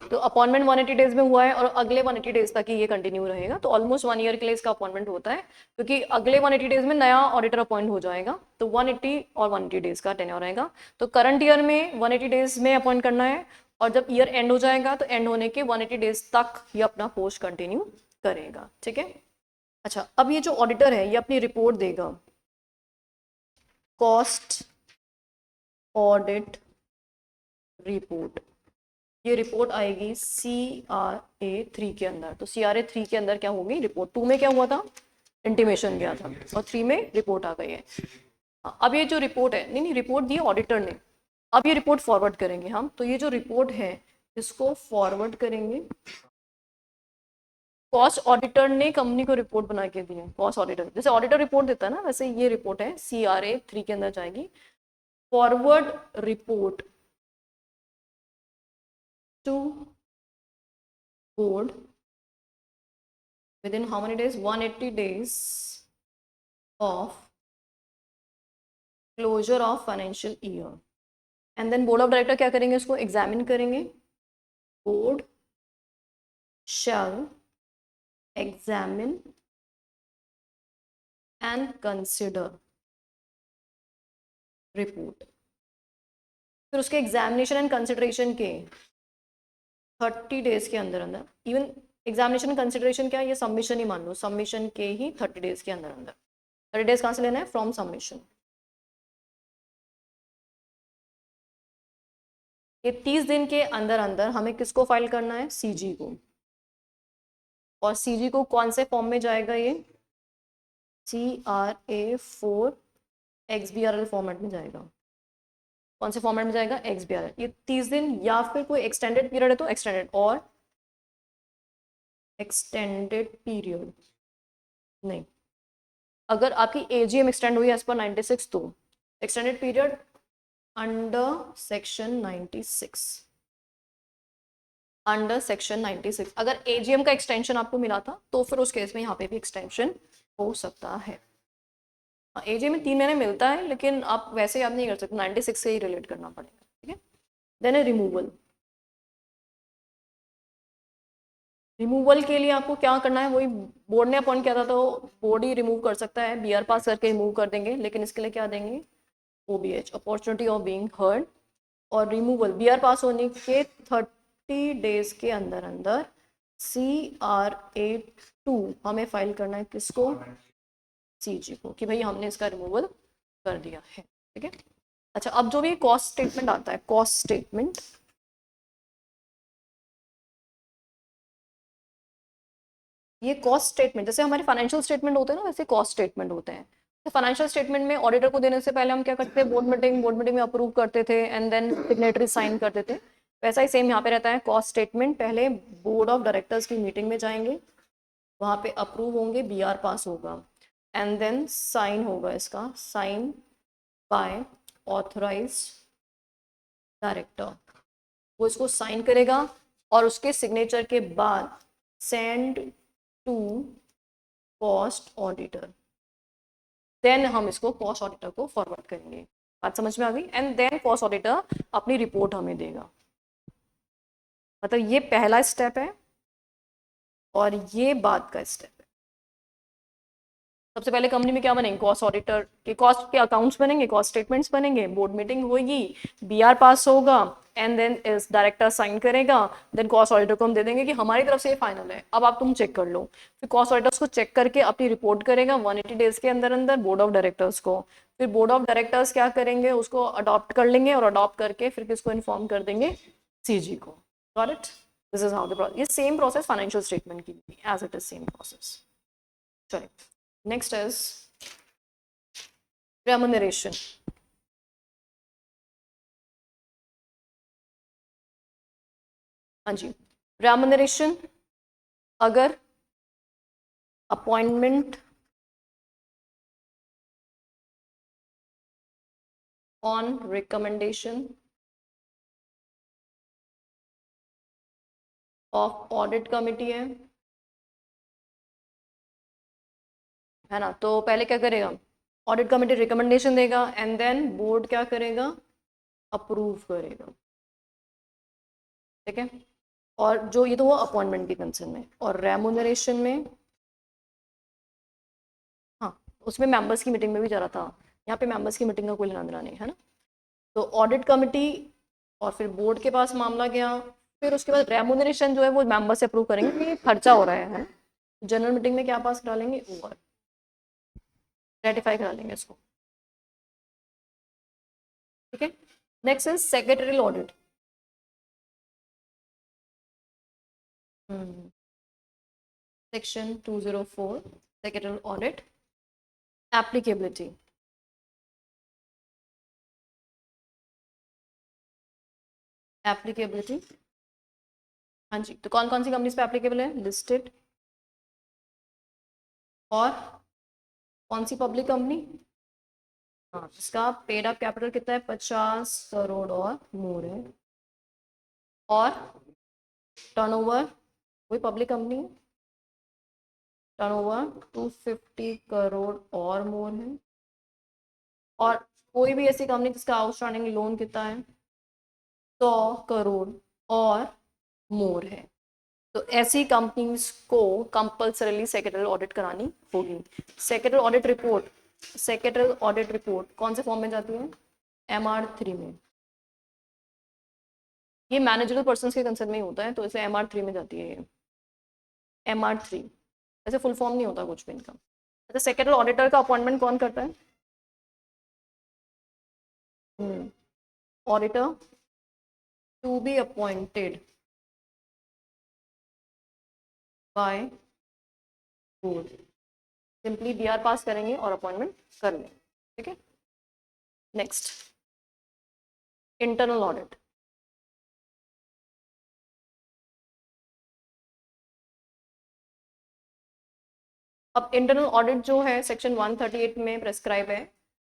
तो अपॉइंटमेंट 180 डेज में हुआ है और अगले 180 डेज तक ही ये कंटिन्यू रहेगा, तो ऑलमोस्ट 1 ईयर के लिए इसका अपॉइंटमेंट होता है, क्योंकि अगले 180 डेज में नया ऑडिटर अपॉइंट हो जाएगा, तो 180 और 180 डेज का टेन्योर रहेगा। तो करंट ईयर में 180 डेज में अपॉइंट करना है, और जब ईयर एंड हो जाएगा तो एंड होने के 180 डेज तक ये अपना पोस्ट कंटिन्यू करेगा, ठीक है। अच्छा, अब ये जो ऑडिटर है ये अपनी रिपोर्ट देगा, कॉस्ट ऑडिट रिपोर्ट, ये रिपोर्ट आएगी CRA 3 के अंदर। तो CRA 3 के अंदर क्या होगी, रिपोर्ट 2 में क्या हुआ था, इंटीमेशन गया था, और 3 में रिपोर्ट आ गई है। अब ये जो रिपोर्ट है, नहीं रिपोर्ट दी ऑडिटर ने, अब ये रिपोर्ट फॉरवर्ड करेंगे हम, तो ये जो रिपोर्ट है इसको फॉरवर्ड करेंगे, कॉस्ट ऑडिटर ने कंपनी को रिपोर्ट बना के दी है, कॉस्ट ऑडिटर जैसे ऑडिटर रिपोर्ट देता है ना, वैसे ये रिपोर्ट है CRA 3 के अंदर जाएगी, forward report to board within how many days? 180 days of closure of financial year. And then board of director क्या करेंगे? उसको एग्जामिन करेंगे. Board shall examine and consider report. फिर उसके एग्जामिनेशन एंड कंसिडरेशन के 30 डेज के अंदर अंदर, इवन एग्जामिनेशन कंसिडरेशन क्या है, ये सबमिशन ही मान लो, सबमिशन के ही 30 डेज के अंदर अंदर. 30 डेज कहाँ से लेना है? From submission. ये 30 दिन के अंदर अंदर हमें किसको फाइल करना है? सीजी को. और सीजी को कौन से फॉर्म में जाएगा? ये CRA4 XBRL फॉर्मेट में जाएगा. कौन से फॉर्मेट में जाएगा? XBRL. ये 30 दिन या फिर कोई एक्सटेंडेड पीरियड है तो एक्सटेंडेड, और एक्सटेंडेड पीरियड नहीं. अगर आपकी AGM एक्सटेंड हुई एज पर 96 तो extended period under section 96. Under section 96 अगर AGM का एक्सटेंशन आपको मिला था तो फिर उस केस में यहाँ पे भी एक्सटेंशन हो सकता है. AGM में 3 महीने मिलता है, लेकिन आप वैसे याद नहीं कर सकते, 96 से ही रिलेट करना पड़ेगा. ठीक है. देन है रिमूवल. रिमूवल के लिए आपको क्या करना है? वही बोर्ड ने अपॉइंट किया था तो बोर्ड ही रिमूव कर सकता है. BR पास करके रिमूव कर देंगे, लेकिन इसके लिए क्या देंगे? OBH, opportunity of being heard. और रिमूवल BR पास होने के 30 डेज के अंदर अंदर CRA2 हमें फाइल करना है. किसको? CG को, कि भाई हमने इसका रिमूवल कर दिया है. ठीक है. अच्छा, अब जो भी कॉस्ट स्टेटमेंट आता है, कॉस्ट स्टेटमेंट, ये कॉस्ट स्टेटमेंट जैसे हमारे फाइनेंशियल स्टेटमेंट होते हैं ना, वैसे कॉस्ट स्टेटमेंट होते हैं. तो फाइनेंशियल स्टेटमेंट में ऑडिटर को देने से पहले हम क्या करते थे? बोर्ड मीटिंग में अप्रूव करते थे एंड देन सिग्नेटरी साइन करते थे. वैसा ही सेम यहाँ पे रहता है. कॉस्ट स्टेटमेंट पहले बोर्ड ऑफ डायरेक्टर्स की मीटिंग में जाएंगे, वहाँ पे अप्रूव होंगे, BR पास होगा, एंड देन साइन होगा. इसका साइन बाय ऑथराइज्ड डायरेक्टर. वो इसको साइन करेगा और उसके सिग्नेचर के बाद send to cost auditor. Then हम इसको कॉस्ट ऑडिटर को फॉरवर्ड करेंगे. बात समझ में आ गई? एंड देन कॉस्ट ऑडिटर अपनी रिपोर्ट हमें देगा. मतलब ये पहला स्टेप है और ये बाद का स्टेप है. सबसे पहले कंपनी में क्या बनेंगे? कॉस्ट ऑडिटर के कॉस्ट के अकाउंट्स बनेंगे, कॉस्ट स्टेटमेंट्स बनेंगे, बोर्ड मीटिंग होगी, BR पास होगा, एंड देन इस डायरेक्टर साइन करेगा. देन कॉस्ट ऑडिटर को हम दे देंगे कि हमारी तरफ से ये फाइनल है, अब आप तुम चेक कर लो. फिर कॉस्ट ऑडिटर्स को चेक करके अपनी रिपोर्ट करेगा 180 डेज के अंदर अंदर बोर्ड ऑफ डायरेक्टर्स को. फिर बोर्ड ऑफ डायरेक्टर्स क्या करेंगे? उसको अडॉप्ट कर लेंगे और अडॉप्ट करके फिर किसको इन्फॉर्म कर देंगे? CG को. Got it? This is how the process. ये सेम प्रोसेस फाइनेंशियल स्टेटमेंट की भी, as it is same process. चलिए, next is remuneration. हाँ जी, remuneration अगर appointment on recommendation of audit committee है ना, तो पहले क्या करेगा? ऑडिट कमिटी रिकमेंडेशन देगा एंड देन बोर्ड क्या करेगा? अप्रूव करेगा. ठीक है. और जो ये तो वो अपॉइंटमेंट की कंसर्न में, और रेमुनरेशन में, हाँ उसमें मेंबर्स की मीटिंग में भी जा रहा था. यहाँ पे मेंबर्स की मीटिंग का कोई लेना देना नहीं है ना. तो ऑडिट कमिटी और फिर बोर्ड के पास मामला गया. फिर उसके बाद रेमुनरेशन जो है वो मेंबर से अप्रूव करेंगे कि ये खर्चा हो रहा है ना. जनरल मीटिंग में क्या पास करा लेंगे? ओवर रेटिफाई करा लेंगे इसको. ठीक है. Next is secretarial audit. Section 204 secretarial audit. Applicability. Applicability, हाँ जी, तो कौन कौन सी कंपनीज पे एप्लीकेबल है? लिस्टेड और कौन सी पब्लिक कंपनी? हाँ, इसका पेड अप कैपिटल कितना है? 50 करोड़ और मोर है. और टर्नओवर, वही पब्लिक कंपनी है. टर्नओवर 250 करोड़ और मोर है, और कोई भी ऐसी कंपनी जिसका आउटस्टैंडिंग लोन कितना है 100 करोड़ और मोर है, तो ऐसी कंपनीज को कंपल्सरीली सेक्रेटरियल ऑडिट करानी होगी। सेक्रेटरियल ऑडिट रिपोर्ट कौन से फॉर्म में जाती है? MR3 में। ये मैनेजरल पर्सन के कंसर्न में ही होता है, तो इसे MR3 में जाती है ये, MR3। ऐसे फुल फॉर्म नहीं होता कुछ भी इनका। अच्छा, सेक्रेटरियल ऑडिटर का अपॉइंटमेंट कौन करता है? Auditor to be appointed by board. Simply DR pass करेंगे और अपॉइंटमेंट कर लेंगे, ठीक है। Next, internal audit. अब इंटरनल ऑडिट जो है सेक्शन 138 में प्रेस्क्राइब है,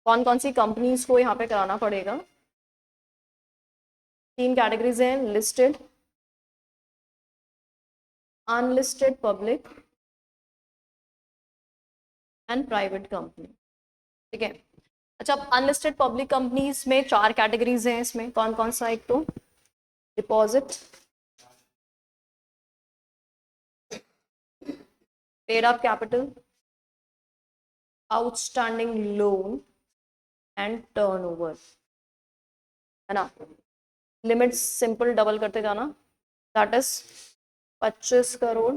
कौन कौन सी कंपनीज को यहाँ पे कराना पड़ेगा। 3 कैटेगरीज हैं, listed, unlisted public and private company, ठीक है। अच्छा, अब अनलिस्टेड पब्लिक कंपनीज में 4 कैटेगरीज हैं, इसमें कौन कौन सा? एक तो deposit, paid up capital, outstanding loan and turnover, है ना। लिमिट्स सिंपल डबल करते जाना, दैट इज 25 करोड़,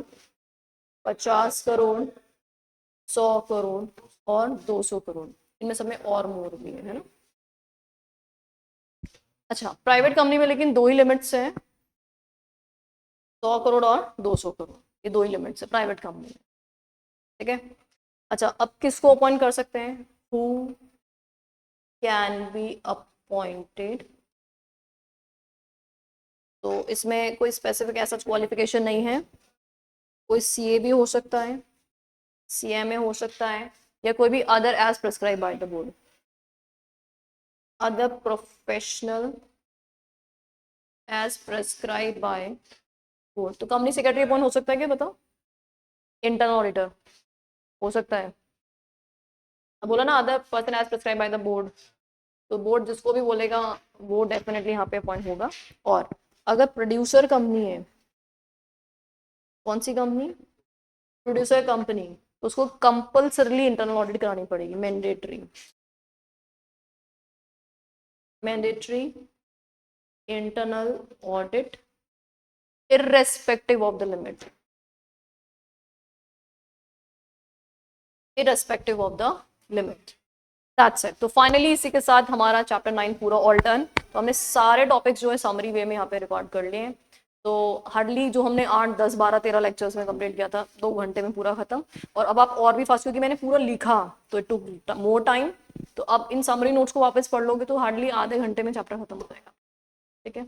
50 करोड़, 100 करोड़ और 200 करोड़। इनमें सब में और मोर भी है ना। अच्छा, प्राइवेट कंपनी में लेकिन 2 ही लिमिट्स हैं, 100 करोड़ और 200 करोड़, ये 2 ही लिमिट्स है प्राइवेट कंपनी में, ठीक है। अच्छा, अब किसको अपॉइंट कर सकते हैं? हु कैन बी अपॉइंटेड, तो इसमें कोई स्पेसिफिक ऐसा क्वालिफिकेशन नहीं है। कोई CA भी हो सकता है, CMA हो सकता है, या कोई भी other as prescribe by the board, other professional as prescribe by board. तो कंपनी सेक्रेटरी अपॉइंट हो सकता है क्या, बताओ? इंटरनल ऑडिटर हो सकता है। अब बोला ना other person as prescribe by the board, तो बोर्ड जिसको भी बोलेगा वो डेफिनेटली यहाँ पे अपॉइंट होगा। और अगर प्रोड्यूसर कंपनी है, कौन सी कंपनी? प्रोड्यूसर कंपनी, तो उसको कंपल्सरीली इंटरनल ऑडिट करानी पड़ेगी, mandatory internal audit irrespective of the limit, irrespective of the limit, that's it। तो फाइनली इसी के साथ हमारा चैप्टर 9 पूरा ऑल डन। तो हमने सारे टॉपिक्स जो है समरी वे में यहाँ पे रिकॉर्ड कर लिए हैं। तो हार्डली जो हमने 8, 10, 12, 13 लेक्चर्स में कंप्लीट किया था 2 घंटे में पूरा खत्म। और अब आप और भी फास्ट, क्योंकि मैंने पूरा लिखा तो इट टुक मोर टाइम, तो अब इन समरी नोट्स को वापस पढ़ लोगे तो हार्डली आधे घंटे में चैप्टर खत्म हो जाएगा, ठीक है।